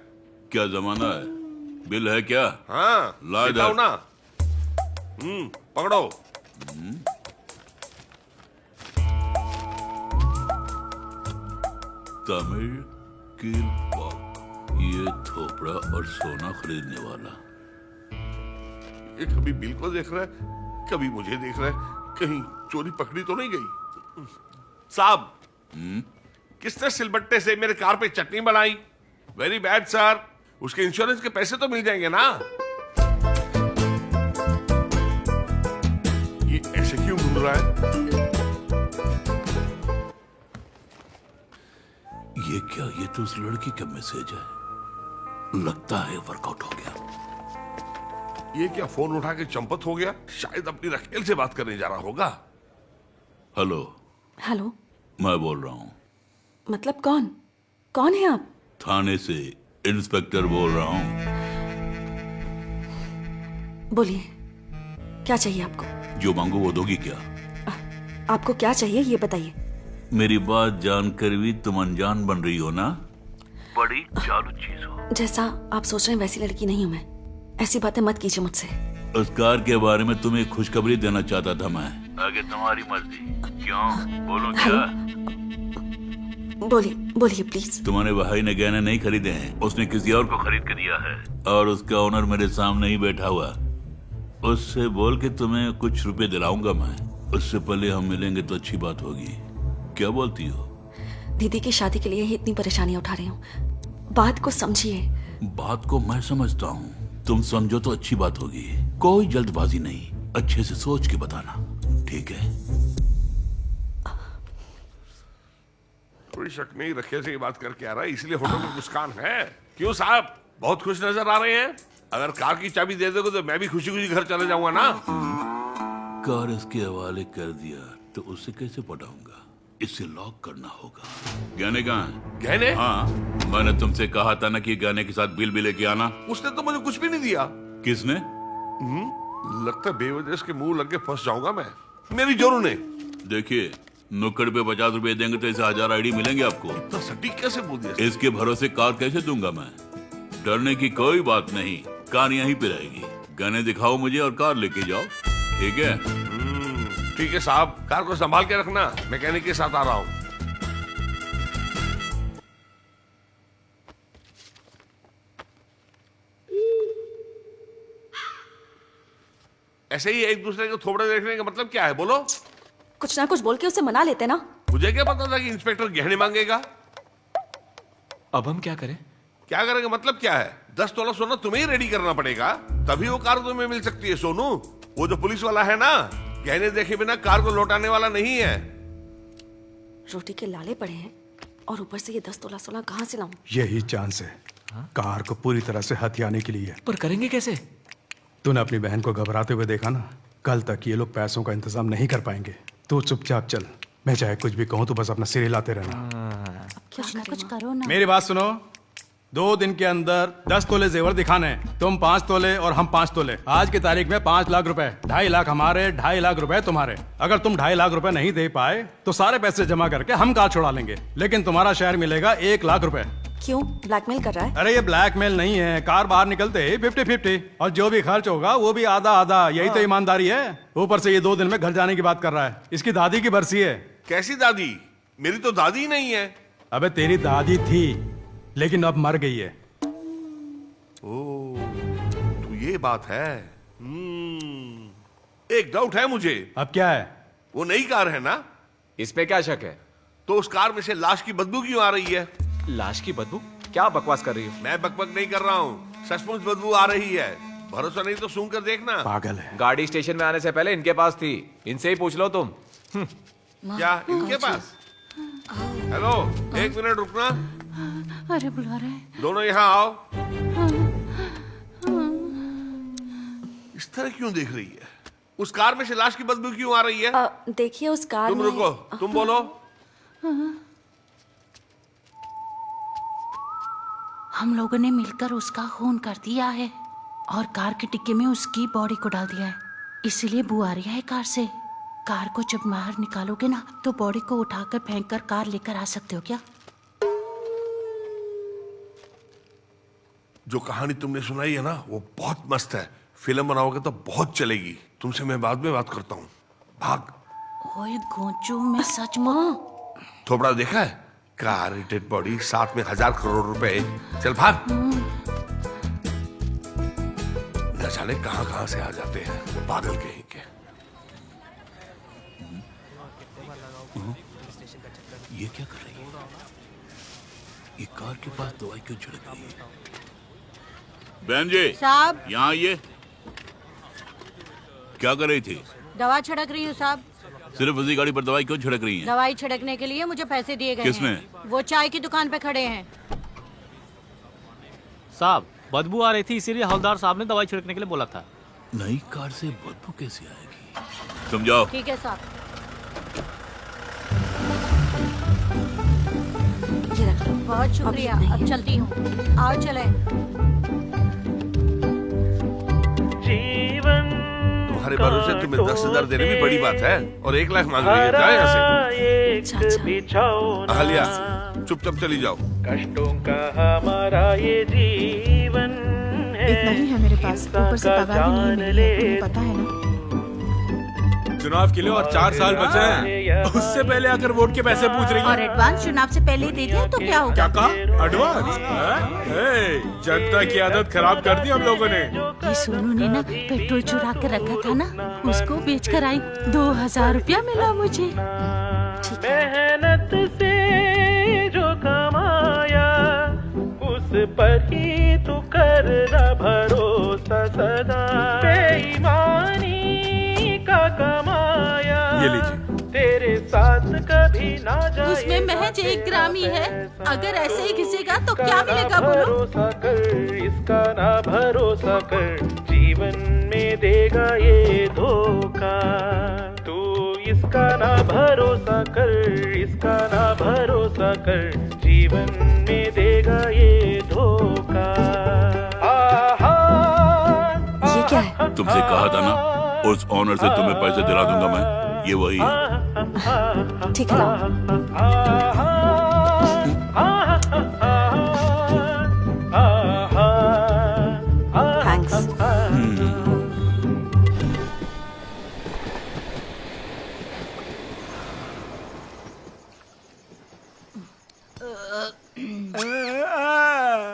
क्या जमाना है? बिल है क्या? हाँ, ला देता हूं ना। पकड़ो। तमिल कील पॉप, ये थोपड़ा और सोना खरीदने वाला। ये कभी बिल को देख रहा है, कभी मुझे देख रहा है। कहीं चोरी पकड़ी तो नहीं गई? साहब, किसने सिलबट्टे से मेरे कार पे चटनी बनाई? Very bad sir. उसके इंश्योरेंस के पैसे तो मिल जाएंगे ना? ये ऐसे क्यों घूम रहा है? ये क्या? ये तो उस लड़की का मैसेज है। लगता है वर्कआउट हो गया। ये क्या, फोन उठा के चंपत हो गया? शायद अपनी रखेल से बात करने जा रहा होगा। हेलो। हेलो, मैं बोल रहा हूँ। मतलब कौन? कौन है आप? थाने से इंस्पेक्टर बोल रहा हूँ। बोलिए, क्या चाहिए आपको? जो मांगो वो दोगी क्या? आपको क्या चाहिए ये बताइए। मेरी बात जानकर भी तुम अनजान बन रही हो ना? बड़ी चालू चीज हो। जैसा आप सोच रहे हैं वैसी लड़की नहीं हूं मैं। ऐसी बातें मत कीजिए मुझसे। उस कार के बारे में तुम्हें खुशखबरी देना चाहता था मैं। आगे तुम्हारी मर्जी। क्यों? बोलो क्या? बोलिए बोलिए प्लीज। तुम्हारे भाई ने गहने नहीं खरीदे हैं, उसने किसी और को खरीद के दिया है, और उसका ओनर मेरे सामने ही बैठा हुआ। उससे बोल के तुम्हें कुछ रुपए दिलाऊंगा मैं। उससे पहले हम मिलेंगे तो अच्छी बात होगी। क्या बोलती हो? दीदी की शादी के लिए ही इतनी परेशानियां उठा रही हूँ। बात को समझिए। बात को मैं समझता हूँ, तुम समझो तो अच्छी बात होगी। कोई जल्दबाजी नहीं, अच्छे से सोच के बताना, ठीक है? कोई शक नहीं, रखे से ये बात करके आ रहा है, इसलिए होटल में मुस्कान है। क्यों साहब, बहुत खुश नजर आ रहे हैं? अगर कार की चाबी दे दोगे तो मैं भी खुशी खुशी घर चले जाऊंगा ना। कार इसके हवाले कर दिया तो उसे कैसे पटाऊंगा? इसे लॉक करना होगा। गहने कहाँ हैं? गहने? हाँ, मैंने तुमसे कहा था ना कि गहने के साथ बिल भी लेके आना। उसने तो मुझे कुछ भी नहीं दिया। किसने? लगता है बेवजह इसके मुंह लग के फंस जाऊंगा मैं। मेरी जोरू ने। देखिए, नुक्कड़ पे 50 रुपए देंगे तो ऐसे 1000 आईडी मिलेंगे आपको। तो सटीक कैसे बोल दिया? इसके भरोसे कार कैसे दूंगा मैं? डरने की कोई बात नहीं, कार यहीं पे रहेगी। गने दिखाओ मुझे और कार लेके जाओ, ठीक है? ठीक है साहब, कार को संभाल के रखना, मैकेनिक के साथ आ रहा हूँ। ऐसे ही एक दूसरे को थोबड़े देखने का मतलब क्या है, बोलो? कुछ ना कुछ बोल के उसे मना लेते ना। मुझे क्या पता था कि इंस्पेक्टर गहने मांगेगा। अब हम क्या करें? क्या करेंगे मतलब क्या है? 10 तोला सोना तुम्हें ही रेडी करना पड़ेगा, तभी वो कार तुम्हें मिल सकती है। सोनू, वो जो पुलिस वाला है ना, गहने देखे बिना कार को लौटाने वाला नहीं है। रोटी के लाले पड़े हैं और ऊपर से ये 10 तोला सोना कहाँ से लाऊं? यही चांस है कार को पूरी तरह से हथियाने के लिए। पर करेंगे कैसे? तूने अपनी बहन को घबराते हुए देखा ना, कल तक ये लोग पैसों का इंतजाम नहीं कर पाएंगे। तू चुपचाप चल, मैं चाहे कुछ भी कहूँ तो बस अपना सिर हिलाते रहना। कुछ ना कुछ करो ना। मेरी बात सुनो, 2 दिन के अंदर 10 तोले जेवर दिखाने हैं। तुम 5 तोले और हम 5 तोले। आज की तारीख में 5 लाख रुपए, 2.5 लाख हमारे, 2.5 लाख रुपए तुम्हारे। अगर तुम 2.5 लाख रुपए नहीं दे पाए तो सारे पैसे जमा करके हम कार छुड़ा लेंगे, लेकिन तुम्हारा शेयर मिलेगा 1 लाख रुपए। क्यों ब्लैकमेल कर रहा है? अरे ये ब्लैकमेल नहीं है, कार बाहर निकलते ही 50-50 और जो भी खर्च होगा वो भी आधा आधा। यही तो ईमानदारी है। ऊपर से ये 2 दिन में घर जाने की बात कर रहा है। इसकी दादी की बरसी है। कैसी दादी? मेरी तो दादी ही नहीं है। अबे तेरी दादी थी, लेकिन अब मर गई है। ओ, तो ये बात है। एक डाउट है मुझे। अब क्या है? वो नई कार है ना? इस पे क्या शक है? तो उस कार में से लाश की बदबू क्यों आ रही है? लाश की बदबू? क्या बकवास कर रही हो? मैं बकबक नहीं कर रहा हूँ, सचमुच बदबू आ रही है। भरोसा नहीं तो सूंघ कर देखना। पागल है। गाड़ी स्टेशन में आने से पहले इनके पास थी, इनसे ही पूछ लो तुम। क्या इनके पास? हेलो, 1 मिनट रुकना। अरे बुला रहे हैं। दोनों यहाँ आओ। इस तरह क्यों देख रही है? उस कार में से लाश की बदबू क्यों आ रही है? देखिए उस कार तुम में... रुको, तुम बोलो। हम लोगों ने मिलकर उसका खून कर दिया है और कार के टिक्के में उसकी बॉडी को डाल दिया है, इसीलिए बू आ रही है कार से। कार को जब बाहर निकालोगे ना तो बॉडी को उठाकर फेंक कर कार लेकर आ सकते हो क्या? जो कहानी तुमने सुनाई है ना, वो बहुत मस्त है। फिल्म बनाओगे तो बहुत चलेगी। तुमसे मैं बाद में बात करता हूँ। भाग। ओए गोचू, मैं सच में... थोबड़ा देखा है? कार, डेड बॉडी, साथ में 1000 करोड़ रुपए। चल भाग। न जाने कहां कहां से आ जाते हैं पागल कहीं के। ये क्या कर रही है? ये कार के पास दवाई क्यों छिड़क रही है? बहन जी साहब, यहाँ आइए। क्या कर रही थी? दवा छिड़क रही हूँ साहब। सिर्फ उसी गाड़ी पर दवाई क्यों छिड़क रही हैं? दवाई छिड़कने के लिए मुझे पैसे दिए गए किसने? हैं। वो चाय की दुकान पे खड़े हैं। साहब, बदबू आ रही थी, इसीलिए हवलदार साहब ने दवाई छिड़कने के लिए बोला था। नई कार से बदबू कैसे आएगी? तुम जाओ। ठीक है साहब। ये रख लो। बहुत शुक्रिया, अब चलती हूँ। आओ चले। तुम्हारे भरोसे तुम्हें 10,000 देने भी बड़ी बात है और 1 लाख मांग रही है। जाओ यहाँ से। अहल्या, चुपचाप चली जाओ। कष्टों का हमारा ये जीवन है। इतना ही है मेरे पास, ऊपर से पगार भी नहीं मिली है, तुम्हें पता है ना? चुनाव के लिए और 4 साल बचे हैं। उससे पहले आकर वोट के पैसे पूछ रही और है। एडवांस चुनाव से पहले ही दे दिया तो क्या होगा? क्या कहा? एडवांस? जनता की आदत खराब कर दी हम लोगों ने। ये सोनू ने ना पेट्रोल चुरा के रखा था ना, उसको बेच कर आई। 2000 रुपया मिला मुझे। मेहनत से जो कमाया उस पर ही तू करना भरोसा सदा। बेईमानी का कमाया ये लीजिए। तेरे साथ कभी ना जाए। उसमें महज 1 ग्राम ही है। अगर ऐसे ही घिसेगा तो क्या मिलेगा बोलो? भरोसा कर, इसका ना भरोसा कर, जीवन में देगा ये धोखा। तू इसका ना भरोसा कर, इसका ना भरोसा कर, जीवन में देगा ये धोखा। तुमसे कहा था ना, उस ऑनर से तुम्हें पैसे दिला दूंगा मैं। ये वही है। ठीक है लाओ। थैंक्स।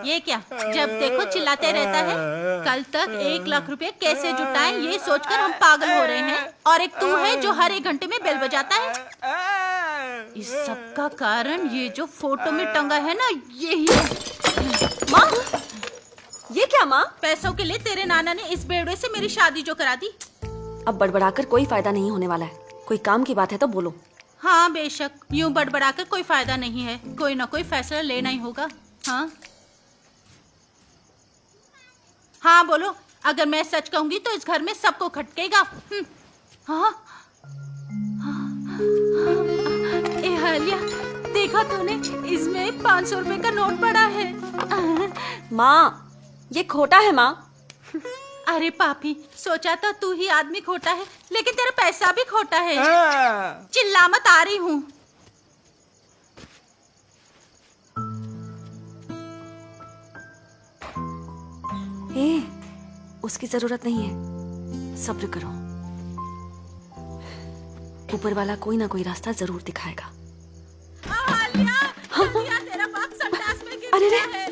ये क्या जब देखो चिल्लाते रहता है। कल तक 1 लाख रुपए कैसे जुटाएं ये सोचकर हम पागल हो रहे हैं, और एक तू है जो हर 1 घंटे में बेल बजाता है। इस सब का कारण ये जो फोटो में टंगा है ना, यही है। माँ, ये क्या माँ? पैसों के लिए तेरे नाना ने इस बेवड़े से मेरी शादी जो करा दी। अब बड़बड़ाकर कोई फायदा नहीं होने वाला है। कोई काम की बात है तो बोलो। हाँ बेशक, यूं बड़बड़ाकर कोई फायदा नहीं है। कोई ना कोई फैसला लेना ही होगा। हाँ हाँ बोलो। अगर मैं सच कहूंगी तो इस घर में सबको खटकेगा। हाँ ए हालिया, देखा तूने, इसमें 500 रुपए का नोट पड़ा है। माँ, ये खोटा है माँ। अरे पापी, सोचा था तू ही आदमी खोटा है, लेकिन तेरा पैसा भी खोटा है। चिल्ला मत, आ रही हूँ। ए, उसकी जरूरत नहीं है। सब्र करो, ऊपर वाला कोई ना कोई रास्ता जरूर दिखाएगा। तेरा बाप संडास में गिर गया है।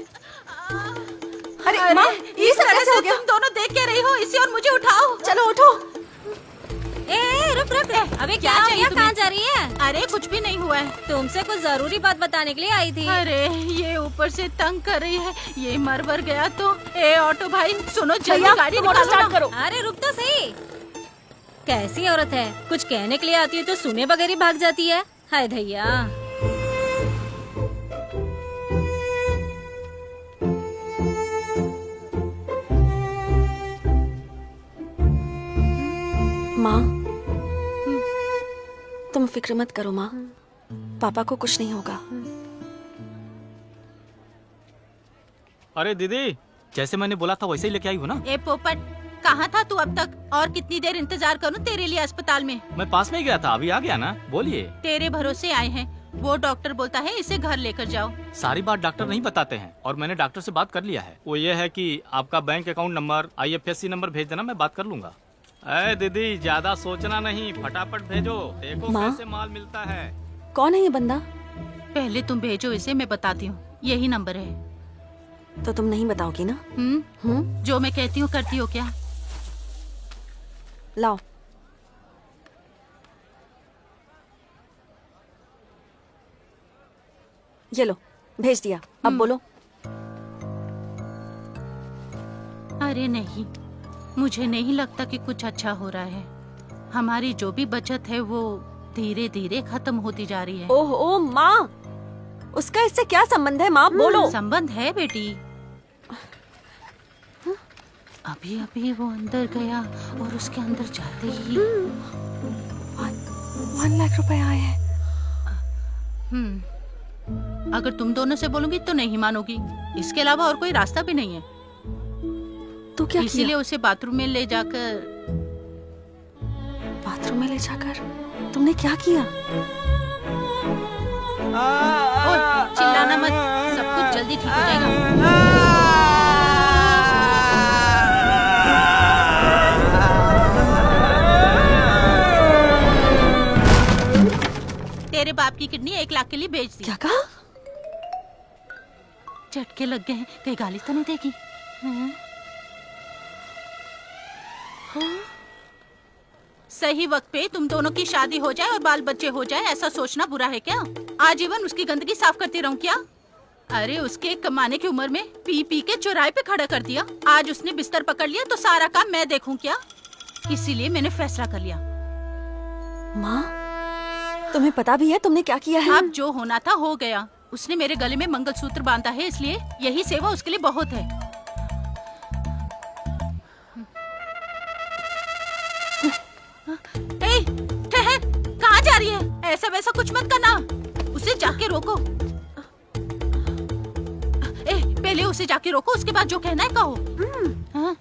अरे माँ, ये सब कैसे हो गया? तुम दोनों देख के रही हो इसे, और मुझे उठाओ। चलो उठो। ए रुक रुक, अबे क्या हो गया? कहाँ जा रही है? अरे कुछ भी नहीं हुआ है। तुमसे कुछ जरूरी बात बताने के लिए आई थी। अरे ये ऊपर से तंग कर रही है, ये मर बर गया तो। ए ऑटो भाई सुनो, जल्दी गाड़ी निकालो स्टार्ट करो। अरे रुक तो सही। कैसी औरत है, कुछ कहने के लिए आती है तो सुने बगैर ही भाग जाती है। हाय भैया। माँ, तुम फिक्र मत करो माँ, पापा को कुछ नहीं होगा। अरे दीदी, जैसे मैंने बोला था वैसे ही लेके आई हो ना? ए पोपट, कहाँ था तू अब तक? और कितनी देर इंतजार करूँ तेरे लिए अस्पताल में? मैं पास में ही गया था, अभी आ गया ना। बोलिए। तेरे भरोसे आए हैं। वो डॉक्टर बोलता है इसे घर लेकर जाओ। सारी बात डॉक्टर नहीं बताते हैं, और मैंने डॉक्टर से बात कर लिया है। वो ये है कि आपका bank account number, IFSC number भेज देना, मैं बात कर लूंगा। अरे दीदी, ज्यादा सोचना नहीं, फटाफट भेजो। देखो कैसे माल मिलता है। कौन है ये बंदा? पहले तुम भेजो इसे, मैं बताती हूँ। यही नंबर है। तो तुम नहीं बताओगी ना? जो मैं कहती हूँ करती हो क्या? लाओ। ये लो, भेज दिया। अब बोलो। अरे नहीं, मुझे नहीं लगता कि कुछ अच्छा हो रहा है। हमारी जो भी बचत है वो धीरे धीरे खत्म होती जा रही है। ओह ओ माँ, उसका इससे क्या संबंध है माँ? बोलो। संबंध है बेटी। अभी अभी वो अंदर गया और उसके अंदर जाते ही 1 लाख रुपए आए हैं। अगर तुम दोनों से बोलूंगी तो नहीं मानोगी। इसके अलावा और कोई रास्ता भी नहीं है। तो क्या इसीलिए उसे बाथरूम में ले जाकर। बाथरूम में ले जाकर तुमने क्या किया? ओए, चिल्लाना मत, सब कुछ जल्दी ठीक हो जाएगा। तेरे बाप की किडनी 1 लाख के लिए बेच दी। क्या कहा? झटके लग गए हैं, कहीं गाली तो नहीं देगी? सही वक्त पे तुम दोनों की शादी हो जाए और बाल बच्चे हो जाए, ऐसा सोचना बुरा है क्या? आजीवन उसकी गंदगी साफ करती रहूं क्या? अरे उसके कमाने की उम्र में पी पी के चौराहे पे खड़ा कर दिया। आज उसने बिस्तर पकड़ लिया तो सारा काम मैं देखूं क्या? इसीलिए मैंने फैसला कर लिया। माँ, तुम्हें पता भी है तुमने क्या किया है? अब जो होना था हो गया। उसने मेरे गले में मंगलसूत्र बांधा है, इसलिए यही सेवा उसके लिए बहुत है। ए, ठहर, कहाँ जा रही है? ऐसा वैसा कुछ मत करना, उसे जाके रोको। ए, पहले उसे जाके रोको, उसके बाद जो कहना है कहो। हाँ?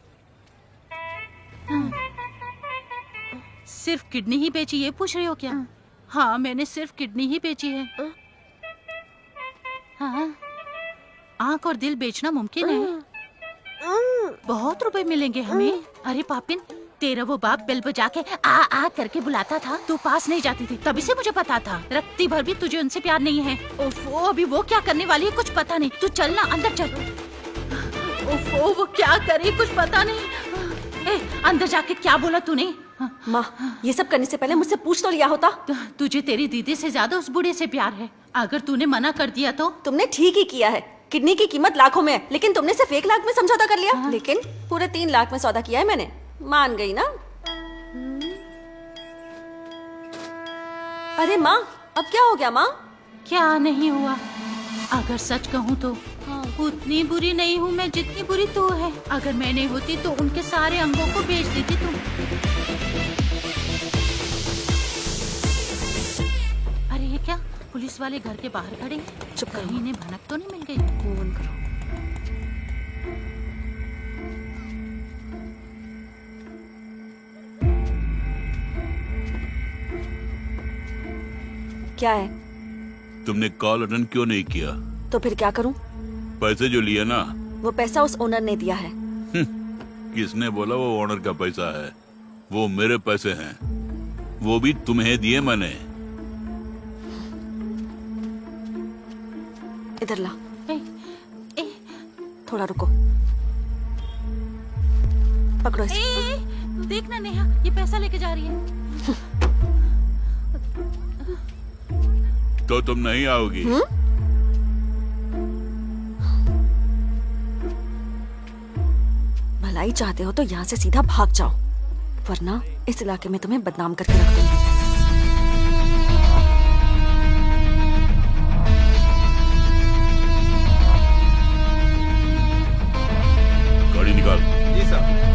सिर्फ किडनी ही बेची, ये पूछ रही हो क्या? हाँ, मैंने सिर्फ किडनी ही बेची है। हाँ, आँख और दिल बेचना मुमकिन है। बहुत रुपए मिलेंगे हमें। अरे पापिन, तेरा वो बाप बेल बजा के आ करके बुलाता था, तू पास नहीं जाती थी, तभी से मुझे पता था रत्ती भर भी तुझे उनसे प्यार नहीं है। ओफो, अभी वो क्या करने वाली है कुछ पता नहीं। तू चल ना, अंदर चल। ओफो, वो क्या करे कुछ पता नहीं। अंदर जाके क्या बोला तूने? माँ, ये सब करने से पहले मुझसे पूछ तो लिया होता। तुझे तेरी दीदी से ज्यादा उस बूढ़े से प्यार है। अगर तूने मना कर दिया तो? तुमने ठीक ही किया है। किडनी की कीमत लाखों में है, लेकिन तुमने सिर्फ 1 लाख में समझौता कर लिया। लेकिन पूरे 3 लाख में सौदा किया है मैंने। मान गई ना? अरे माँ, अब क्या हो गया माँ? क्या नहीं हुआ? अगर सच कहूँ तो उतनी बुरी नहीं हूँ मैं जितनी बुरी तू है। अगर मैं नहीं होती तो उनके सारे अंगों को बेच देती तुम। अरे ये क्या, पुलिस वाले घर के बाहर खड़े? चुप करो। कहीं इन्हें भनक तो नहीं मिल गई? फोन करो। क्या है? तुमने कॉल अटेंड क्यों नहीं किया? तो फिर क्या करूं? पैसे जो लिए ना, वो पैसा उस ओनर ने दिया है। किसने बोला वो ओनर का पैसा है? वो मेरे पैसे हैं, वो भी तुम्हें दिए मैंने। इधर ला। थोड़ा रुको, पकड़ो इसे। देखना नेहा, ये पैसा लेके जा रही है। तो तुम नहीं आओगी? भलाई चाहते हो तो यहाँ से सीधा भाग जाओ, वरना इस इलाके में तुम्हें बदनाम करके रख दूंगी। गाड़ी निकाल। जी साहब।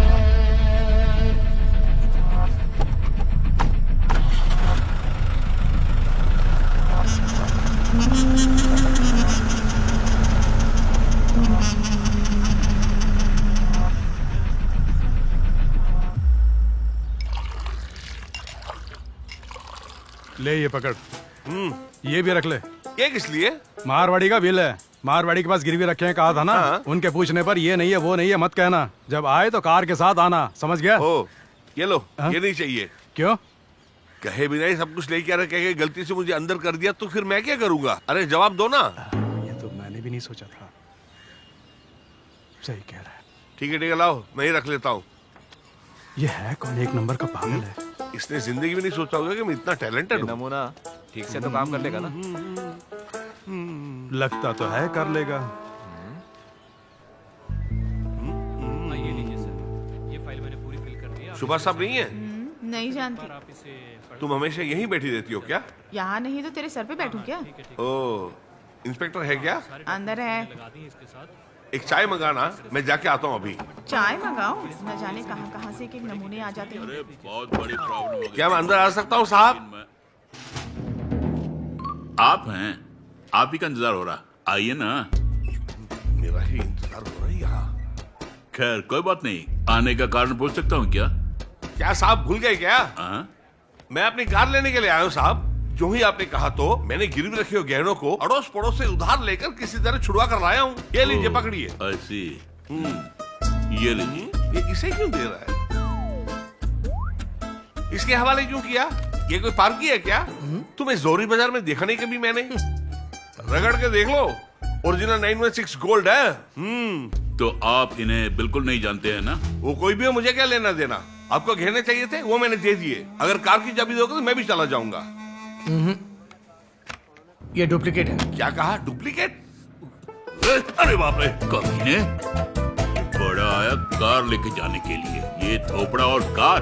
ले ये पकड़। ये भी रख ले। ये किस लिए? मारवाड़ी का बिल है। मारवाड़ी के पास गिरवी रखे हैं, कहा था ना। उनके पूछने पर ये नहीं है वो नहीं है मत कहना। जब आए तो कार के साथ आना, समझ गया? ओ, ये लो। ये नहीं चाहिए। क्यों? कहे बिना ही सब कुछ लेके आ रहे, कहे गलती से मुझे अंदर कर दिया तो फिर मैं क्या करूंगा? अरे जवाब दो ना। ये तो मैंने भी नहीं सोचा था। सही कह रहा है। ठीक है लाओ, मैं ही रख लेता हूँ। ये है कौन? 1 नंबर का पागल है। इसने जिंदगी में नहीं सोचा होगा कि मैं इतना टैलेंटेड हूँ। नमूना ठीक से तो काम कर लेगा ना? लगता तो है कर लेगा। ये लीजिए सर, ये फाइल मैंने पूरी फिल कर दी है। सुभाष साहब नहीं है? नहीं जानती। तुम हमेशा यहीं बैठी रहती हो क्या? यहाँ नहीं तो तेरे सर पे बैठूं क्या? ओ, इंस्पेक्टर है क्या? अंदर है। एक चाय मंगाना, मैं जाके आता हूँ अभी। चाय मंगाऊं? न जाने कहाँ कहाँ से एक नमूने आ जाते हैं। अरे बहुत बड़ी प्रॉब्लम हो गई। क्या मैं अंदर आ सकता हूँ साहब? आप हैं, आप ही का इंतजार हो रहा, आइए ना। मेरा ही इंतजार हो रहा है यहाँ। खैर कोई बात नहीं, आने का कारण पूछ सकता हूँ क्या? क्या साहब भूल गए क्या? मैं अपनी कार लेने के लिए आया हूँ साहब। जो ही आपने कहा तो मैंने गिरवी रखे हुए गहनों को अड़ोस पड़ोस से उधार लेकर किसी तरह छुड़वा कर लाया हूँ। ये लीजिए पकड़िए। ऐसी ये लीजिए। ये इसे क्यों दे रहा है? इसके हवाले क्यों किया? ये कोई पार्की है क्या? तुम्हें जोरी बाजार में देखा नहीं कभी मैंने? रगड़ के देख लो, ओरिजिनल 916 गोल्ड है। तो आप इन्हें बिल्कुल नहीं जानते हैं ना? वो कोई भी हो, मुझे क्या लेना देना? आपको गहने चाहिए थे, वो मैंने दे दिए। अगर कार की चाबी दोगे तो मैं भी चला जाऊंगा। ये डुप्लीकेट है। क्या कहा? डुप्लीकेट? अरे बाप रे! कमीने, बड़ा आया कार लेके जाने के लिए, ये थोपड़ा और कार।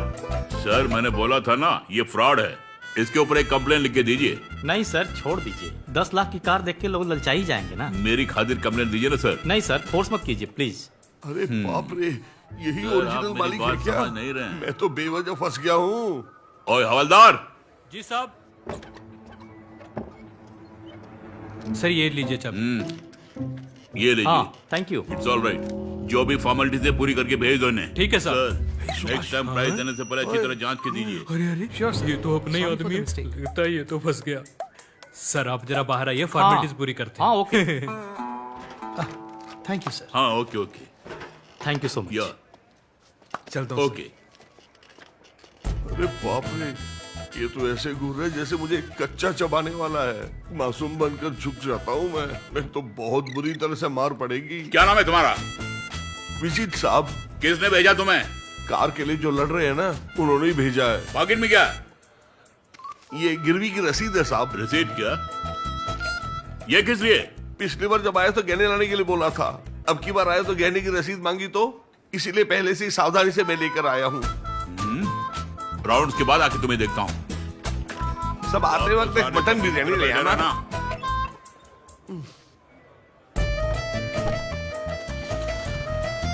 सर मैंने बोला था ना, ये फ्रॉड है। इसके ऊपर एक कंप्लेन लिख के दीजिए। नहीं सर, छोड़ दीजिए। 10 लाख की कार देख के लोग ललचा ही जाएंगे ना। मेरी खातिर कंप्लेन दीजिए ना सर। नहीं सर, फोर्स मत कीजिए प्लीज। अरे बाप रे, यही सर, ओरिजिनल आप मेरी मालिक है बात क्या? समझ नहीं रहे हैं। मैं तो बेवजह फंस गया हूँ। ओए हवलदार। जी साहब। सर ये लीजिए चाबी। ये लीजिए। हाँ, thank you. It's all right. जो भी फॉर्मेलिटीज है पूरी करके भेज दो इन्हें। ठीक है सर। नेक्स्ट टाइम प्राइस देने से पहले अच्छी तरह जांच के दीजिए। अरे अरे श्योर ये तो अपने ही Sorry for आदमी the है। mistake. लगता है ये तो फंस गया। सर आप जरा बाहर आइए, फॉर्मेलिटीज पूरी करते हैं। हाँ ओके। Thank you sir. हाँ okay okay thank you so much. या चलता हूँ ओके। अरे बाप रे, ये तो ऐसे घूर रहा है जैसे मुझे कच्चा चबाने वाला है। मासूम बनकर झुक जाता हूँ मैं तो बहुत बुरी तरह से मार पड़ेगी। क्या नाम है तुम्हारा? विजित साहब। किसने भेजा तुम्हें? कार के लिए जो लड़ रहे हैं ना, उन्होंने ही भेजा है। पॉकेट में क्या? ये गिरवी की रसीद है साहब। रसीद क्या? ये किस लिए? पिछली बार जब आया तो गहने लाने के लिए बोला था, अब की बार आया तो गहने की रसीद मांगी, तो इसीलिए पहले से ही सावधानी से मैं लेकर आया हूँ। राउंड्स के बाद आके तुम्हें देखता हूँ। सब आते वक्त एक मटन बिरयानी ले आना ना।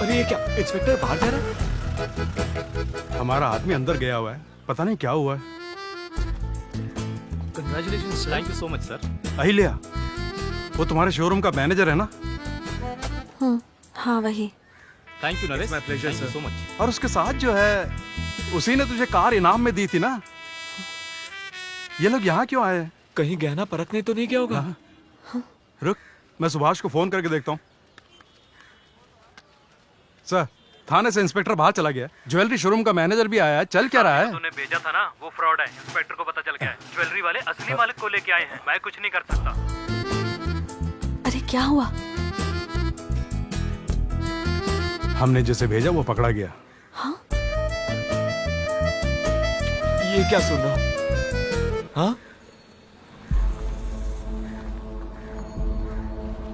अरे ये क्या इंस्पेक्टर बाहर जा रहा है? हमारा आदमी अंदर गया हुआ है, पता नहीं क्या हुआ है। Congratulations sir. Thank you so much sir. Ahilya, वो तुम्हारे शोरूम का मैनेजर है ना? हाँ वही। Thank you Naresh. my pleasure, thank you sir. So much. और उसके साथ जो है, उसी ने तुझे कार इनाम में दी थी ना? ये लोग यहाँ क्यों आए? कहीं गहना परखने तो नहीं गया होगा? रुक, मैं सुभाष को फोन करके देखता हूँ। सर, थाने से इंस्पेक्टर बाहर चला गया। ज्वेलरी शोरूम का मैनेजर भी आया है। चल क्या रहा है? तूने भेजा था ना, वो फ्रॉड है। इंस्पेक्टर को पता चल गया है। ज्वेलरी वाले असली मालिक को लेके आए हैं। मैं कुछ नहीं कर सकता। अरे क्या हुआ? हमने जिसे भेजा वो पकड़ा गया। ये क्या सुन रहा हूँ? हाँ?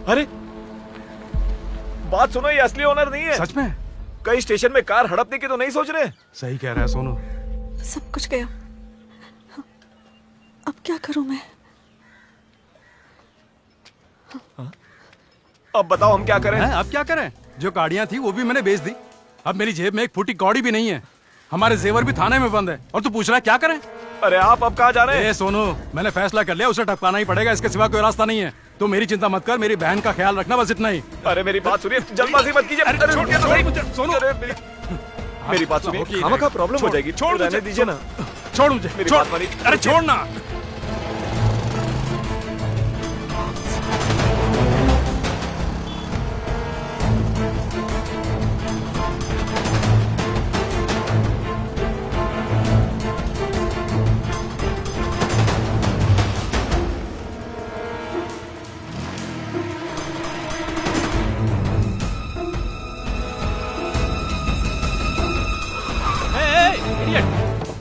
अरे बात सुनो, ये असली ओनर नहीं है। सच में? कहीं स्टेशन में कार हड़पने की तो नहीं सोच रहे? सही कह रहा है सोनू। सब कुछ गया। अब क्या करूं मैं? अब बताओ हम क्या करें? अब क्या करें? जो गाड़ियां थी वो भी मैंने बेच दी। अब मेरी जेब में एक फूटी कौड़ी भी नहीं है। हमारे जेवर भी थाने में बंद है। और तू पूछ रहा है क्या करें? अरे आप अब कहाँ जा रहे हैं? ए सोनू, मैंने फैसला कर लिया, उसे टपकाना ही पड़ेगा। इसके सिवा कोई रास्ता नहीं है। तू मेरी चिंता मत कर, मेरी बहन का ख्याल रखना, बस इतना ही। अरे मेरी बात सुनिए, जल्दबाजी मत कीजिए। अरे छोड़ तो सही। सोनू, मेरी बात सुनिए, खामखा प्रॉब्लम हो जाएगी। छोड़ रहने दीजिए ना। छोड़ मुझे, मेरी छोड़। बात मानिए। अरे छोड़ ना।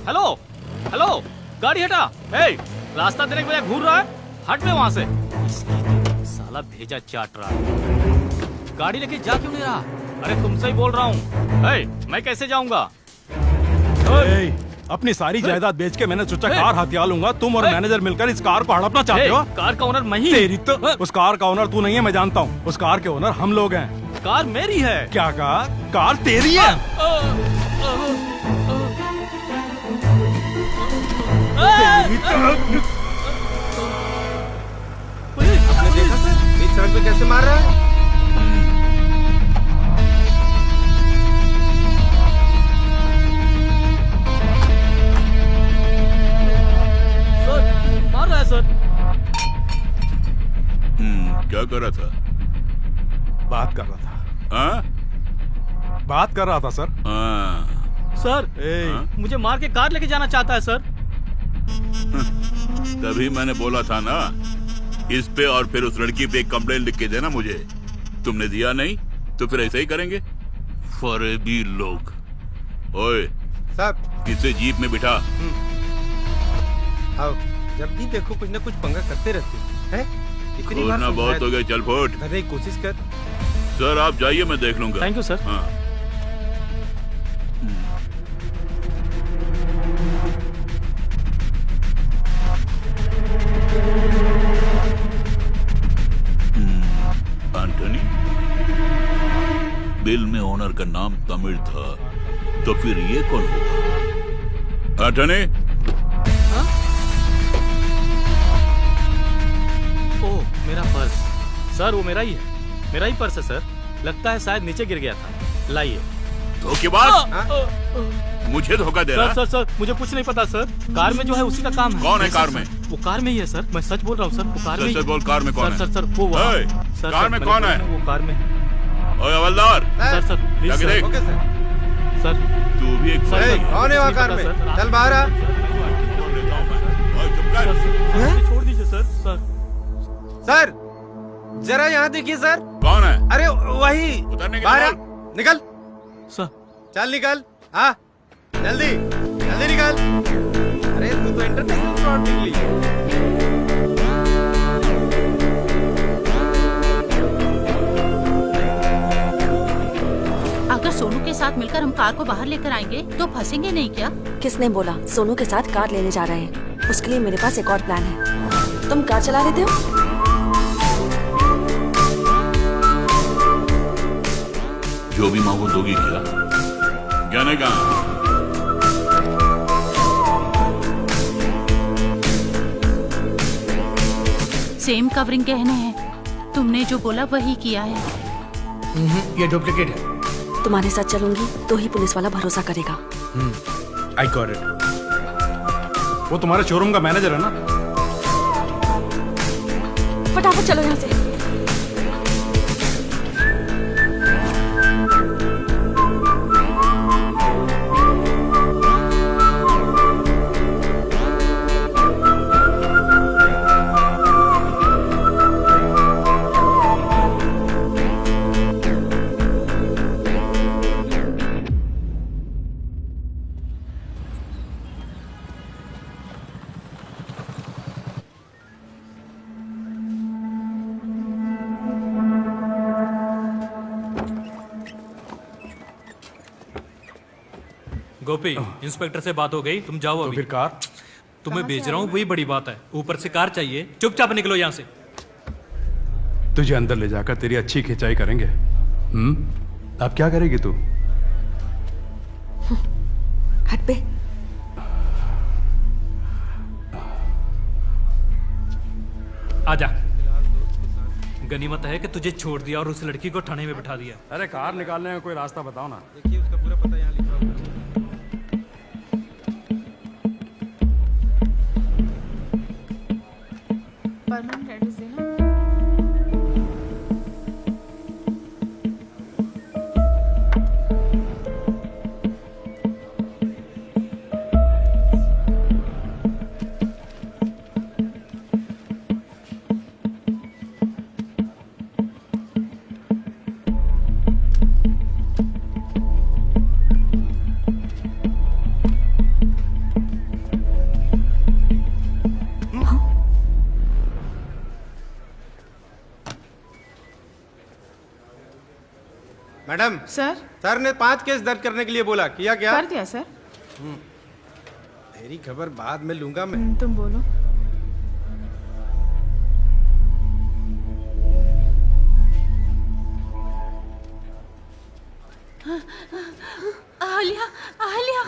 हेलो हेलो, गाड़ी हटा। ए, रास्ता देने के बजाय घूर रहा है। हट में वहां से। इसकी तो साला भेजा चाट रहा है। गाड़ी लेके जा क्यों नहीं रहा? अरे तुमसे ही बोल रहा हूँ। मैं कैसे जाऊंगा? अपनी सारी जायदाद बेच के मैंने सोचा कार हथिया लूंगा। तुम और मैनेजर मिलकर इस कार को हड़पना चाहते हो? कार का ओनर मैं ही। तेरी तो उस कार का ओनर तू नहीं है, मैं जानता हूँ। उस कार के ओनर हम लोग हैं। कार मेरी है। क्या कहा? कार तेरी है? आपने देखा सर, बीच सड़क पे कैसे मार रहा है? सर मार रहा है सर। क्या कर रहा था? बात कर रहा था। हाँ? बात कर रहा था सर। सर मुझे मार के कार लेके जाना चाहता है सर। तभी मैंने बोला था ना, इस पे और फिर उस लड़की पे एक कंप्लेंट लिख के देना मुझे। तुमने दिया नहीं तो फिर ऐसा ही करेंगे फरेबी लोग। ओए साहब, इसे जीप में बिठा। आओ, जब भी देखो कुछ ना कुछ पंगा करते रहते हैं। इतनी बार घूरना बहुत हो गया, चल फुट। अरे कोशिश कर। सर आप जाइए, मैं देख लूंगा। Thank you sir. हाँ। एंटनी, बिल में ओनर का नाम तमिल था, तो फिर ये कौन होगा? एंटनी? ओह मेरा पर्स। सर वो मेरा ही है, मेरा ही पर्स है सर। लगता है शायद नीचे गिर गया था। लाइए। धोखेबाज, मुझे धोखा दे रहा। सर मुझे कुछ नहीं पता सर। कार में जो है उसी का काम है। कौन है कार में? वो कार में ही है सर, मैं सच बोल रहा हूँ सर। वो कार में सच बोल, कार में कौन है? सर वो ओए, कार में कौन है? वो कार में। ओए हवलदार, सर प्लीज जाके देख। सर तू भी एक कौन है वहाँ कार में? चल बाहर आ। छोड़ दीजिए सर। सर जरा यहाँ देखिए सर। कौन है? अरे वही, उतरने के बाहर आ। लिए निकल सर। चल निकल, आ जल्दी जल्दी निकल। अरे तू तो इंटरनेशनल फ्रॉड निकली। अगर सोनू के साथ मिलकर हम कार को बाहर लेकर आएंगे तो फंसेंगे नहीं क्या? किसने बोला सोनू के साथ कार लेने जा रहे हैं? उसके लिए मेरे पास एक और प्लान है। तुम कार चला लेते हो? जो भी मांगो दोगी क्या? कहने का सेम कवरिंग गहने हैं। तुमने जो बोला वही किया है। ये डुप्लीकेट है। तुम्हारे साथ चलूंगी तो ही पुलिस वाला भरोसा करेगा। I got it. वो तुम्हारे शोरूम का मैनेजर है ना? फटाफट चलो यहाँ से। गोपी, इंस्पेक्टर से बात हो गई, तुम जाओ अभी। तो फिर कार? तुम्हें भेज रहा हूँ, वही बड़ी बात है। ऊपर से कार चाहिए, चुपचाप निकलो यहाँ से। तुझे अंदर ले जाकर तेरी अच्छी खिंचाई करेंगे। अब क्या करेगी तू? हट पे। आजा। गनीमत है कि तुझे छोड़ दिया और उस लड़की को थाने में बिठा दिया। अरे कार निकालने का कोई रास्ता बताओ ना। देखिए उसका पूरा पता यहाँ लिखा हुआ है। परमानेंट एड्रेस देना। मैडम सर ने 5 केस दर्ज करने के लिए बोला, किया क्या? कर दिया सर। तेरी खबर बाद में लूंगा मैं। तुम बोलो। आलिया, आलिया,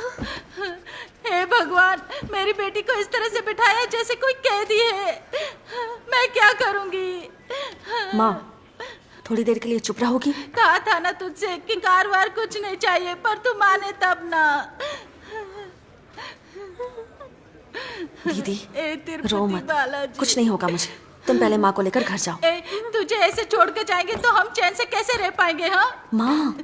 हे भगवान, मेरी बेटी को इस तरह से बिठाया जैसे कोई कैदी है। मैं क्या करूंगी? माँ, थोड़ी देर के लिए चुप रहोगी? कहा था ना तुझसे कि कार वार कुछ नहीं चाहिए, पर तू माने तब ना। दीदी तिरुपति रो मत, बालाजी। कुछ नहीं होगा मुझे। तुम पहले माँ को लेकर घर जाओ। तुझे ऐसे छोड़ के जाएंगे तो हम चैन से कैसे रह पाएंगे? हाँ माँ।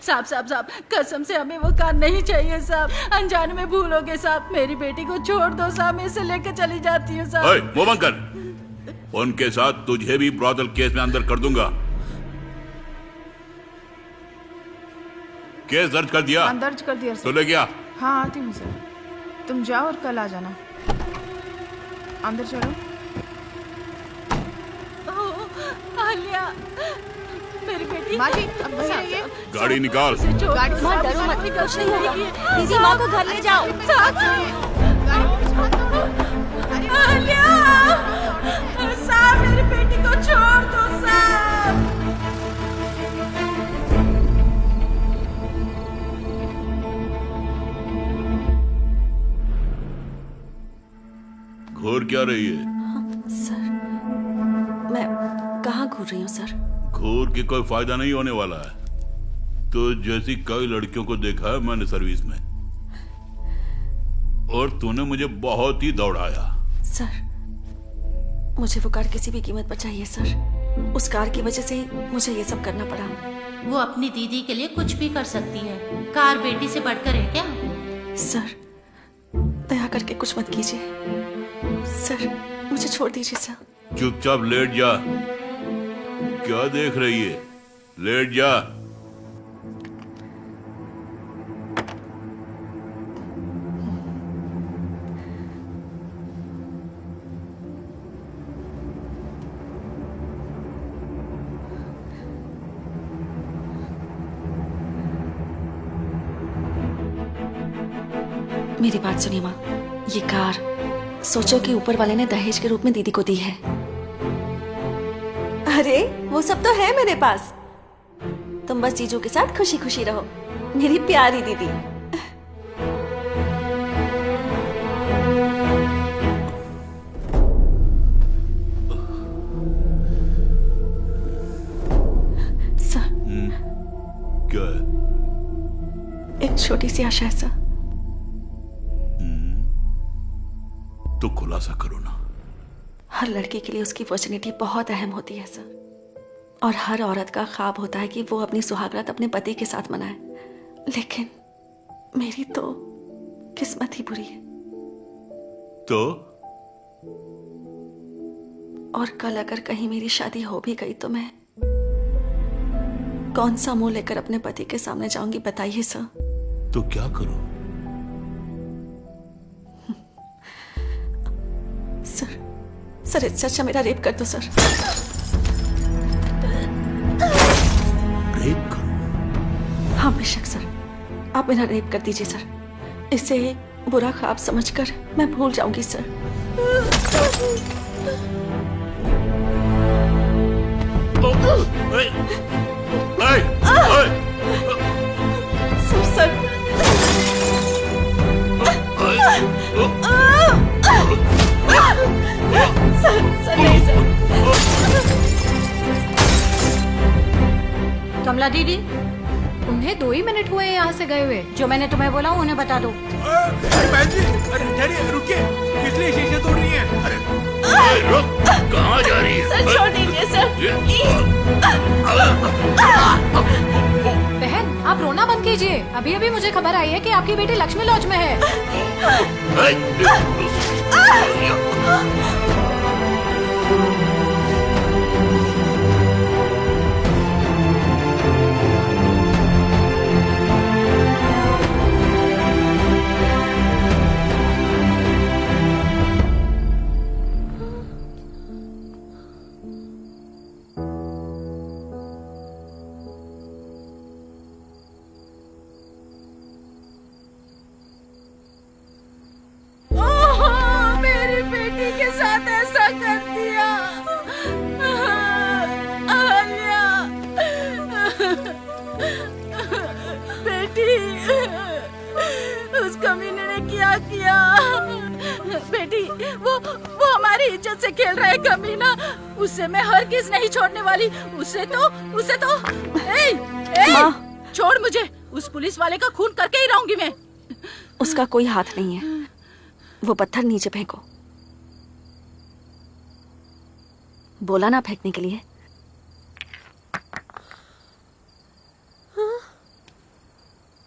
साहब साहब साहब, कसम से हमें वो कार नहीं चाहिए साहब। अनजाने में भूल हो गए साहब। मेरी बेटी को छोड़ दो साहब, मैं इसे लेकर चली जाती हूँ साहब। ओए, मुंह बंद कर। उनके साथ तुझे भी ब्रॉदल केस में अंदर कर दूंगा। केस दर्ज कर दिया? दर्ज कर दिया सर। तो ले गया? हाँ आती हूँ सर। तुम जाओ और कल आ जाना। अंदर चलो। आलिया, मेरी बेटी। माँ जी, अब वहीं रहिए। गाड़ी निकाल। गाड़ी माँ डरो मत, कुछ नहीं होगा। दीदी माँ को घर ले जाओ। आलिया, साहब मेरी बेटी को छोड़ दो साहब। घूर क्या रही है? सर, मैं कहाँ घूर रही हूँ सर? घूर की कोई फायदा नहीं होने वाला है। तो जैसी कई लड़कियों को देखा है मैंने सर्विस में, और तूने मुझे बहुत ही दौड़ाया। सर, मुझे वो कार किसी भी कीमत पर चाहिए सर। उस कार की वजह से ही मुझे ये सब करना पड़ा। वो अपनी दीदी के लिए कुछ भी कर सकती है। कार बेटी से बढ़कर है क्या? सर, दया करके कुछ मत कीजिए सर, मुझे छोड़ दीजिए सर। चुपचाप लेट जा। क्या देख रही है? लेट जा। मेरी बात सुनिए माँ, ये कार सोचो कि ऊपर वाले ने दहेज के रूप में दीदी को दी है। अरे वो सब तो है मेरे पास, तुम बस जीजू के साथ खुशी खुशी रहो, मेरी प्यारी दीदी। सर, क्या है? एक छोटी सी आशा है सर। तो खुलासा करो ना। हर लड़की के लिए उसकी वर्जिनिटी बहुत अहम होती है सर, और हर औरत का ख्वाब होता है कि वो अपनी सुहागरात अपने पति के साथ मनाए, लेकिन मेरी तो किस्मत ही बुरी है। तो और कल अगर कहीं मेरी शादी हो भी गई तो मैं कौन सा मुंह लेकर अपने पति के सामने जाऊंगी, बताइए सर। तो क्या करूं? सर, इससे अच्छा मेरा रेप कर दो सर। रेप करूं? हाँ बेशक सर, आप मेरा रेप कर दीजिए सर। इसे बुरा ख्वाब समझकर मैं भूल जाऊंगी सर। सर सर नहीं सर। कमला दीदी, उन्हें 2 ही मिनट हुए हैं यहाँ से गए हुए। जो मैंने तुम्हें बोला उन्हें बता दो। बहन जी, अरे ठहरिए, रुकिए, किस लिए शीशे तोड़ रही हैं? अरे रुक, कहाँ जा रही है? सर छोड़ दीजिए सर, बहन आप रोना बंद कीजिए। अभी अभी मुझे खबर आई है कि आपकी बेटी लक्ष्मी लॉज में है। मेरी बेटी के साथ ऐसा कर दिया। अहल्या, बेटी, उस कमीने ने क्या किया? बेटी, वो हमारी इज्जत से खेल रहा है कमीना। उससे मैं हरगिज़ नहीं छोड़ने वाली। उसे तो ए, छोड़ मुझे। उस पुलिस वाले का खून करके ही रहूंगी मैं। उसका कोई हाथ नहीं है, वो पत्थर नीचे फेंको। बोला ना फेंकने के लिए।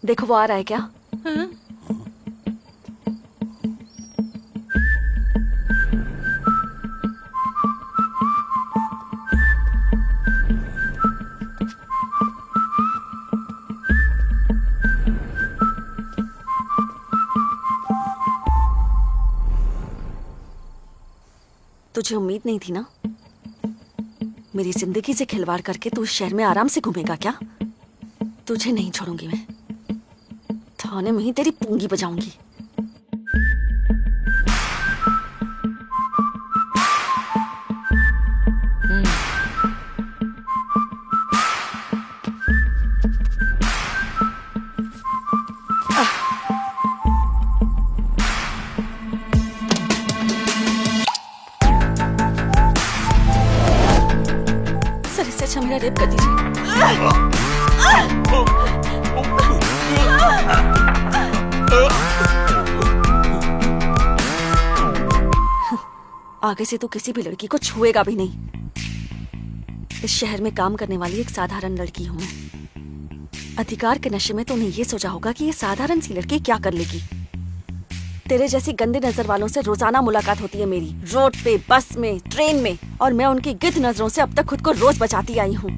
देखो वो आ रहा है क्या? तुझे उम्मीद नहीं थी ना? मेरी जिंदगी से खिलवाड़ करके तू इस शहर में आराम से घूमेगा क्या? तुझे नहीं छोड़ूंगी मैं, थाने में ही तेरी पूंगी बजाऊंगी। सर, इससे अच्छा मेरा रेप कर दीजिए। आगे से तू किसी भी लड़की को छुएगा भी नहीं। इस शहर में काम करने वाली एक साधारण लड़की हूं मैं। अधिकार के नशे में तूने ये सोचा होगा कि ये साधारण सी लड़की क्या कर लेगी। तेरे जैसी गंदी नजर वालों से रोजाना मुलाकात होती है मेरी, रोड पे, बस में, ट्रेन में, और मैं उनकी गिद्ध नजरों से अब तक खुद को रोज बचाती आई हूँ।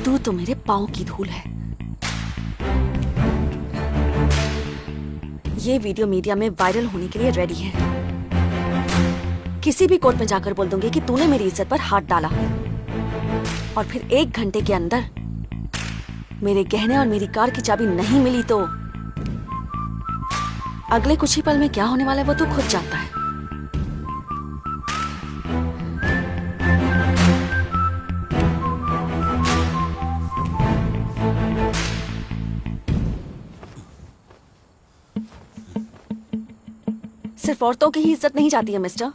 तू तो मेरे पाँव की धूल है। ये वीडियो मीडिया में वायरल होने के लिए रेडी है। किसी भी कोर्ट में जाकर बोल दूंगी कि तूने मेरी इज्जत पर हाथ डाला, और फिर 1 घंटे के अंदर मेरे गहने और मेरी कार की चाबी नहीं मिली तो अगले कुछ ही पल में क्या होने वाला है वो तू खुद जानता है। सिर्फ औरतों की ही इज्जत नहीं जाती है मिस्टर,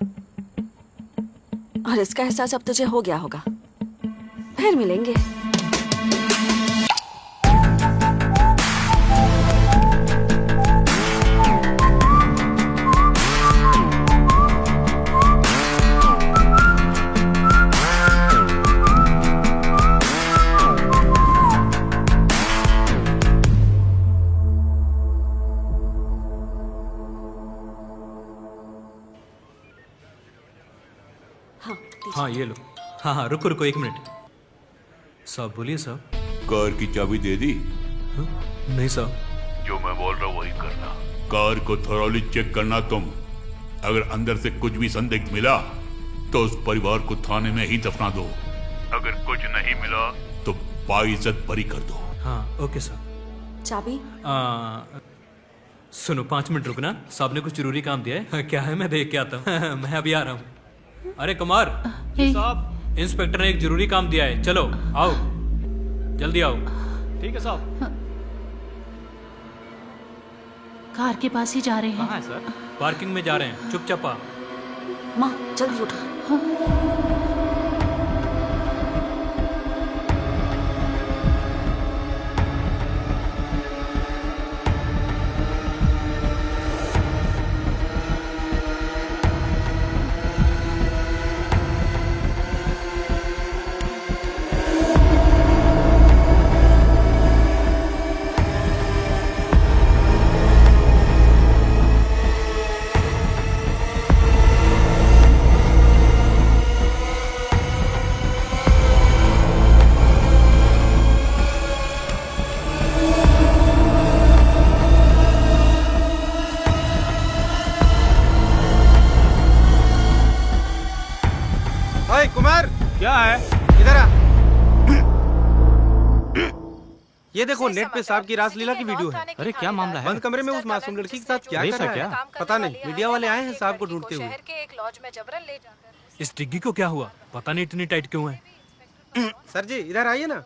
और इसका एहसास अब तुझे हो गया होगा। फिर मिलेंगे। हाँ ये लो। हाँ हाँ रुको रुको 1 मिनट। साहब बोलिए साहब। कार की चाबी दे दी? नहीं साहब। जो मैं बोल रहा हूँ वही करना। कार को थोरोली चेक करना तुम। अगर अंदर से कुछ भी संदिग्ध मिला तो उस परिवार को थाने में ही दफना दो। अगर कुछ नहीं मिला तो बाइज्जत बरी कर दो। हाँ ओके साहब। चाबी? सुनो 5 मिनट रुकना, साहब ने कुछ जरूरी काम दिया है। क्या है मैं देख के आता हूँ। मैं अभी आ रहा हूँ। अरे कुमार साहब, इंस्पेक्टर ने एक जरूरी काम दिया है, चलो आओ, जल्दी आओ। ठीक है साहब। कार के पास ही जा रहे हैं। कहाँ है सर? पार्किंग में जा रहे हैं, चुपचाप आ। माँ जल्दी उठो। कुमार क्या है? इधर आ। ये देखो नेट पे सांप की रासलीला की वीडियो है। अरे क्या मामला है? बंद कमरे में उस मासूम लड़की के साथ क्या कर रहा है? क्या? पता नहीं, मीडिया वाले आए हैं सांप को ढूंढते हुए। इस डिग्गी को क्या हुआ? पता नहीं इतनी टाइट क्यों है। सर जी इधर आइए ना।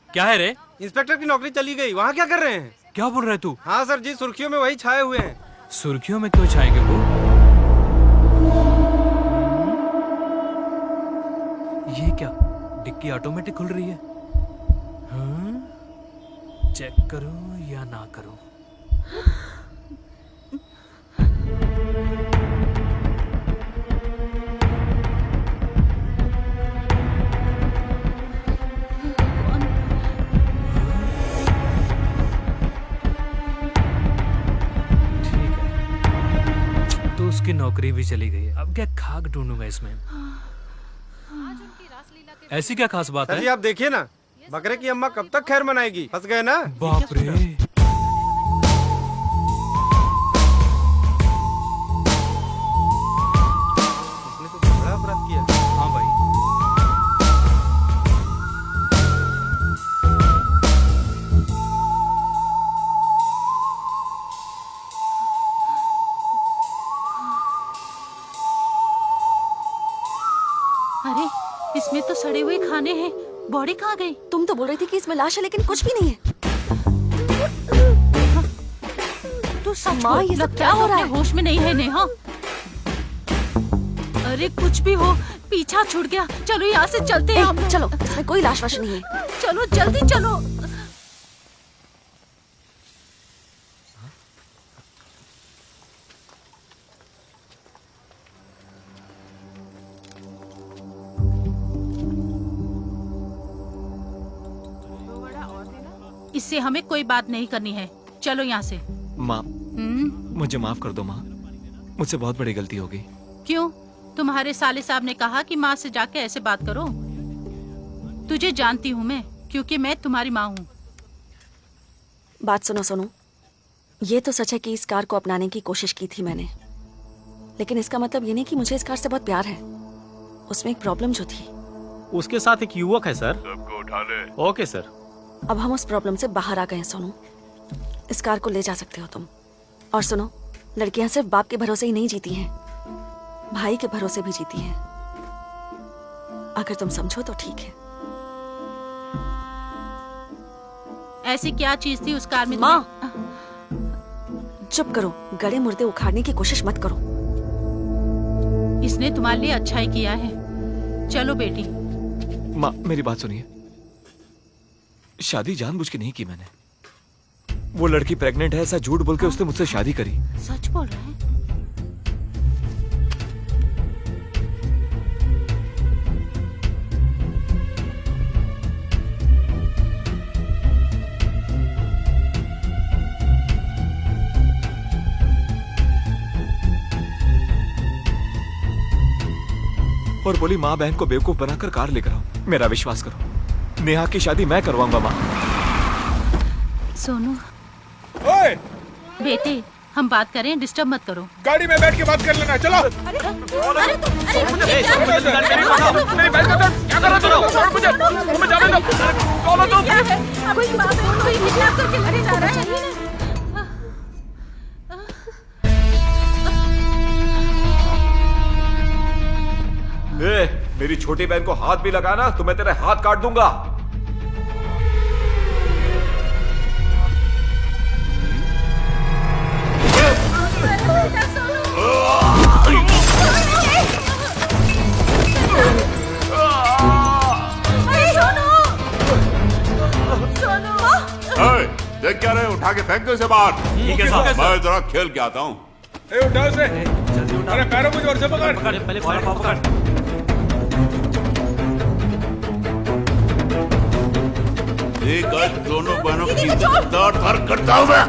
क्या है रे? इंस्पेक्टर की नौकरी चली गई, वहाँ क्या कर रहे हैं? क्या बोल रहे तू? हाँ सर जी, सुर्खियों में वही छाए हुए हैं। सुर्खियों में क्यों छाएंगे वो? ये क्या डिक्की ऑटोमेटिक खुल रही है? हाँ? चेक करूं या ना करूं? ठीक है, तो उसकी नौकरी भी चली गई। अब क्या खाक ढूंढूंगा इसमें? ऐसी क्या खास बात सर जी है? आप देखिए ना, बकरे की अम्मा कब तक खैर मनाएगी? फंस गए ना। बाप रे। इसने तो बड़ा अपराध किया। हाँ भाई। अरे इसमें तो सड़े हुए खाने हैं। बॉडी कहाँ गई? तुम तो बोल रही थी कि इसमें लाश है, लेकिन कुछ भी नहीं है। तू सच माँ, बोल, ये सब लगता क्या है हो तू रहा अपने है? होश में नहीं है नेहा। अरे कुछ भी हो, पीछा छूट गया। चलो यहाँ से चलते हैं हम। चलो, इसमें कोई लाश वाश नहीं है। चलो जल्दी चलो। इससे हमें कोई बात नहीं करनी है। चलो यहाँ से। माँ, मुझे माफ कर दो माँ, मुझसे बहुत बड़ी गलती हो गई। क्यों? तुम्हारे साले साहब ने कहा कि माँ से जाके ऐसे बात करो। तुझे जानती हूँ मैं, क्योंकि मैं तुम्हारी माँ हूँ। बात सुनो सोनू, ये तो सच है कि इस कार को अपनाने की कोशिश की थी मैंने, लेकिन इसका मतलब ये नहीं कि मुझे इस कार से बहुत प्यार है। उसमें एक प्रॉब्लम जो थी, उसके साथ एक युवक है सर। सबको उठा ले। Okay sir. अब हम उस प्रॉब्लम से बाहर आ गए हैं सोनू। इस कार को ले जा सकते हो तुम। और सुनो, लड़कियां सिर्फ बाप के भरोसे ही नहीं जीती हैं, भाई के भरोसे भी जीती हैं। अगर तुम समझो तो ठीक है। ऐसी क्या चीज थी उस कार में? माँ, चुप करो, गड़े मुर्दे उखाड़ने की कोशिश मत करो। इसने तुम्हारे लिए अच्छा ही किया है। चलो बेटी। माँ, मेरी बात सुनिए। शादी जानबूझ के नहीं की मैंने। वो लड़की प्रेग्नेंट है ऐसा झूठ बोल के उसने मुझसे शादी करी। सच बोल रहा है? और बोली माँ बहन को बेवकूफ बनाकर कार लेकर आओ। मेरा विश्वास करो, नेहा की शादी मैं करवाऊंगा माँ। सोनू। ओए! बेटे, हम बात करें, डिस्टर्ब मत करो। गाड़ी में बैठ के बात कर लेना। चलो। मेरी छोटी बहन को हाथ भी लगाना तो मैं तेरे हाथ काट दूंगा। देख क्या रहे, उठा के फेंक दो इसे बाहर। ठीक है साहब। मैं जरा खेल के आता हूँ। उठा उसे। अरे पैरों को जोर से पकड़। पहले पकड़। देख आज दोनों बहनों की तार करता हूँ मैं।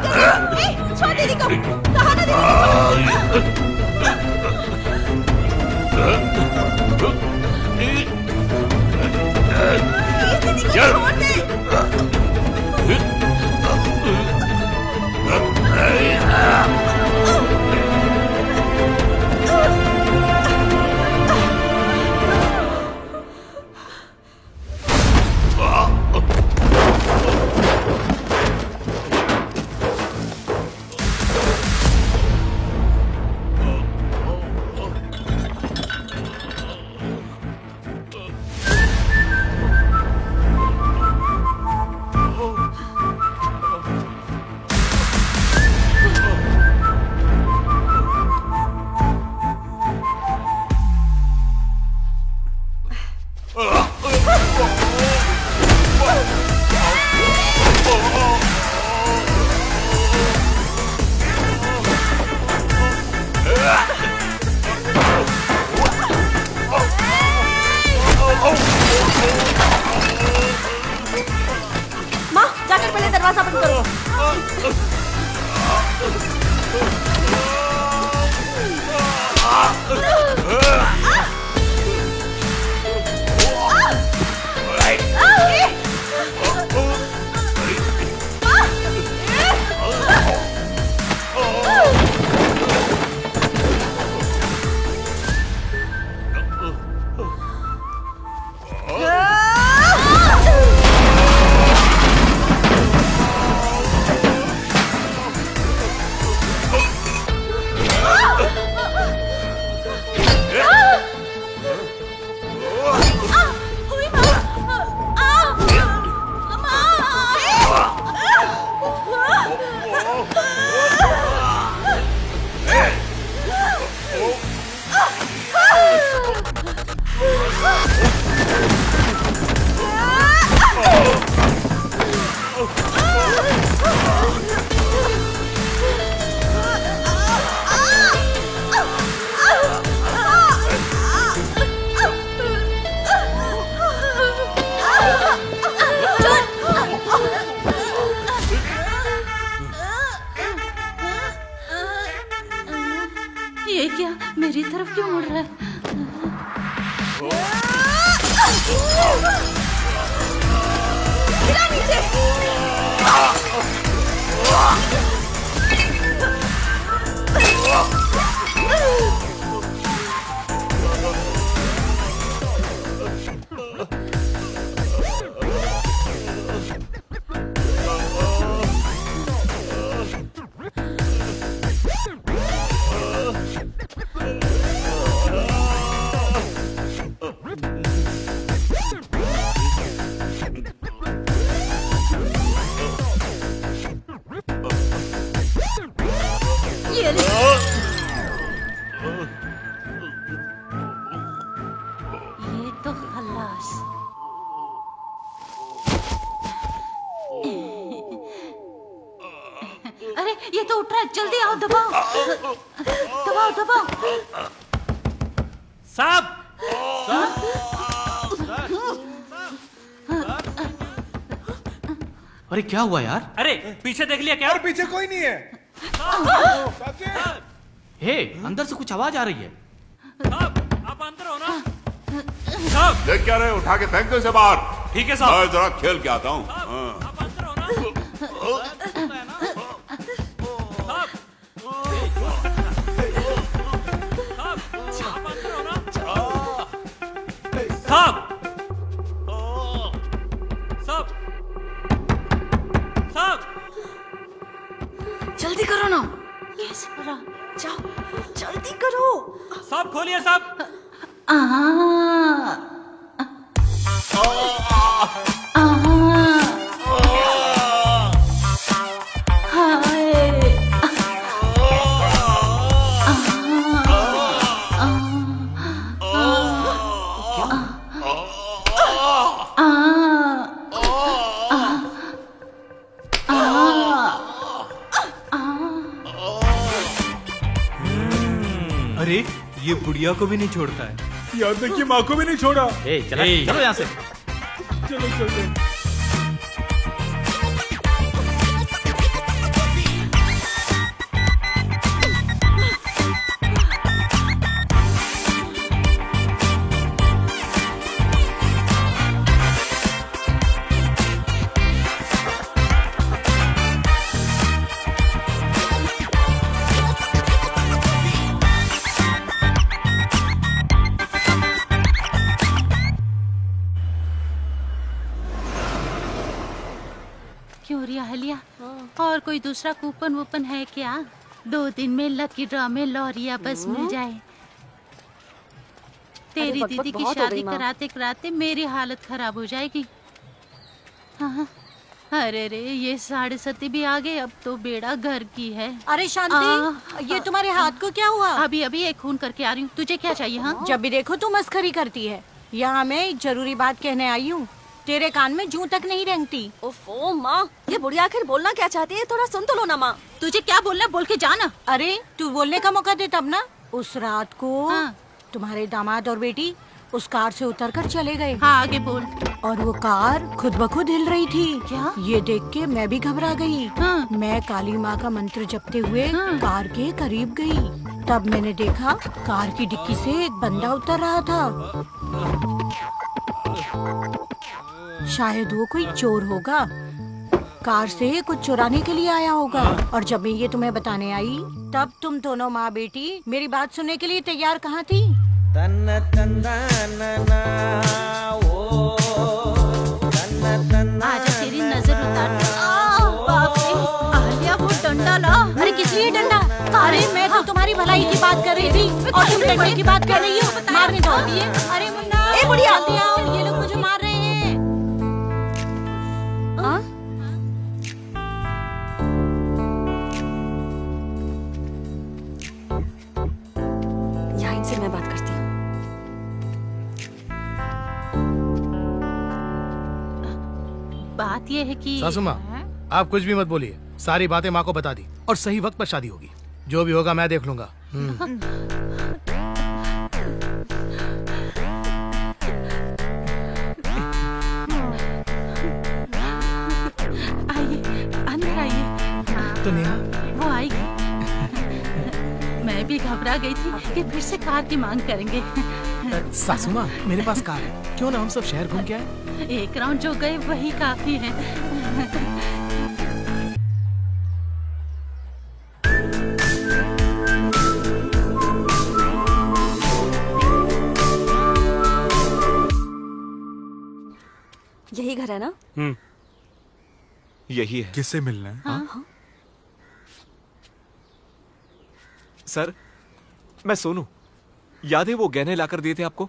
ये क्या मेरी तरफ क्यों मुड़ रहा है? गिरा नीचे। ये ले। ये तो खल्लास। अरे ये तो उठ रहा है, जल्दी आओ, दबाओ दबाओ दबाओ। साहब अरे क्या हुआ यार? अरे पीछे देख लिया क्या? और पीछे कोई नहीं है। हे, अंदर से कुछ आवाज आ रही है। आप अंदर हो ना? देख क्या रहे, उठा के फेंक दो इसे बाहर। ठीक है साहब। मैं जरा खेल के आता हूँ। साहब साहब साहब जल्दी करो ना। कैसे पड़ा? जाओ जल्दी करो। साहब खोलिए साहब। अरे ये बुढ़िया को भी नहीं छोड़ता है, याद देखिए माँ को भी नहीं छोड़ा। चलो यहाँ से। चलो चलो। क्यों रिया हलिया, और कोई दूसरा कूपन वूपन है क्या? 2 दिन में लकी ड्रॉ में लॉरिया बस मिल जाए। तेरी बकबक दीदी की बहुत हो शादी गई, माँ। कराते कराते मेरी हालत खराब हो जाएगी। हाँ, अरे रे ये 7:30 भी आ गए, अब तो बेड़ा घर की है। अरे शांति, ये तुम्हारे हाथ को क्या हुआ? अभी अभी एक खून करके आ रही हूँ, तुझे क्या चाहिए? हाँ, जब भी देखो तू मस्खरी करती है। यहाँ मैं एक जरूरी बात कहने आई हूँ, तेरे कान में जूं तक नहीं रेंगती। ओफो माँ, ये बुढ़िया आखिर बोलना क्या चाहती है? थोड़ा सुन तो लो ना माँ। तुझे क्या बोलना, बोल के जाना। अरे तू बोलने का मौका दे तब ना। उस रात को तुम्हारे दामाद और बेटी उस कार से उतरकर चले गए। हाँ आगे बोल। और वो कार खुद ब खुद हिल रही थी। क्या? ये देख के मैं भी घबरा गई। मैं काली माँ का मंत्र जपते हुए कार के करीब गई। तब मैंने देखा कार की डिक्की से एक बंदा उतर रहा था। शायद वो कोई चोर होगा, कार से कुछ चुराने के लिए आया होगा। और जब मैं ये तुम्हें बताने आई, तब तुम दोनों माँ बेटी मेरी बात सुनने के लिए तैयार कहाँ थी? आजा तेरी नजर उतार। बाप रे, आलिया वो डंडा ला। अरे किस लिए डंडा? अरे मैं तो तुम्हारी भलाई की बात कर रही थी और तुम डंडे की बात कर रही हो। मारने दौड़ती है। अरे मुन्ना, ए बुढ़िया, जल्दी आओ, ये लोग मुझे मार रहे हैं। यहाँ इनसे मैं बात करती हूँ। बात ये है कि सासू माँ, आप कुछ भी मत बोलिए, सारी बातें माँ को बता दी और सही वक्त पर शादी होगी। जो भी होगा मैं देख लूंगा। आइए, अंदर आइए। तो नेहा, वो आएगी। मैं भी घबरा गई थी कि फिर से कार की मांग करेंगे। सासू माँ, मेरे पास कार है, क्यों ना हम सब शहर घूम के आए? एक राउंड जो गए वही काफी है। यही घर है ना? यही है। किससे मिलना है? हाँ। सर, मैं सोनू। याद है वो गहने लाकर दिए थे आपको?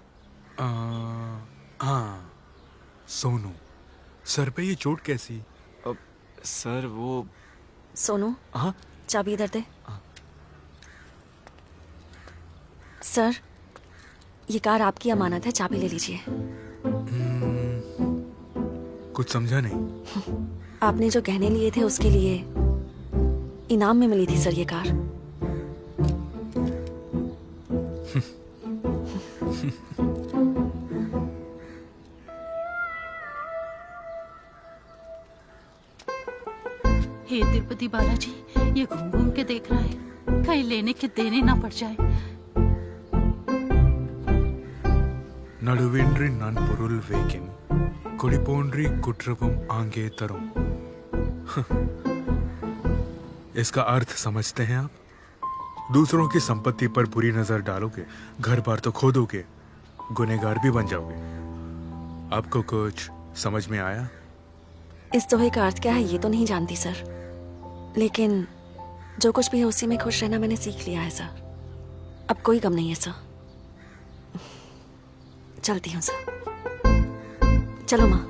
हाँ, सोनू। सर पे ये चोट कैसी? सर वो सोनू, हाँ, चाबी इधर दे। सर, ये कार आपकी अमानत है, चाबी ले लीजिए। कुछ समझा नहीं। आपने जो गहने लिए थे उसके लिए इनाम में मिली थी सर ये कार। हे तिरुपति बालाजी, ये घूम घूम के देख रहा है, कहीं लेने के देने ना पड़ जाए। नडुविंड्री ननपुरुल वेकिन कुड़िपोंड्री कुट्रवम आंगे तरुम। इसका अर्थ समझते हैं आप? दूसरों की संपत्ति पर बुरी नजर डालोगे, घर बार तो खो दोगे, गुनहगार भी बन जाओगे। आपको कुछ समझ में आया? इस दोहे का अर्थ क्या है ये तो नहीं जानती सर, लेकिन जो कुछ भी है उसी में खुश रहना मैंने सीख लिया है सर। अब कोई गम नहीं है सर। चलती हूँ सर। चलो माँ।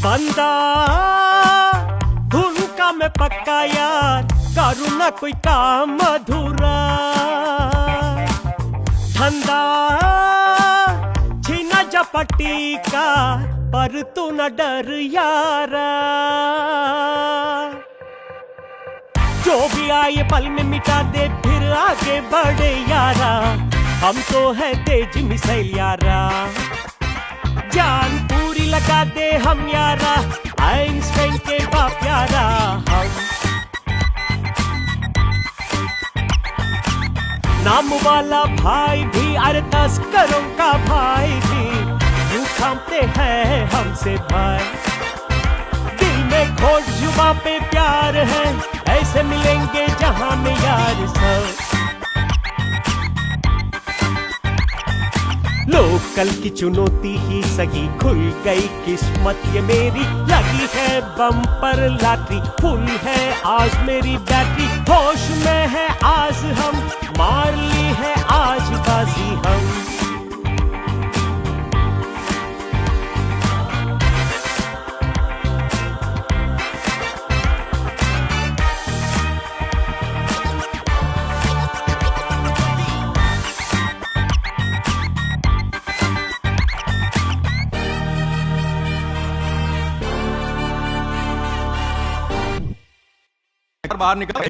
बंदा धुन का मैं पक्का यार, करूँ ना कोई काम अधूरा। धंधा छीना झपटी का, पर तू न डर यारा। जो भी आए पल में मिटा दे, फिर आगे बढ़े यारा। हम तो है तेज मिसाइल यारा, जान पूरी लगा दे हम यारा। आइंस्टाइन के बाप यारा हम। नाम वाला भाई भी, अरे तस्करों का भाई भी, यूं थामते हैं हमसे भाई। दिल में खोट जुबां पे प्यार है, ऐसे मिलेंगे जहां में यार सब। लोकल की चुनौती ही सही, खुल गई किस्मत ये मेरी। लगी है बम्पर लॉटरी, फुल है आज मेरी बैटरी। होश में है आज हम, मार ली है आज बाजी हम। बाहर निकल।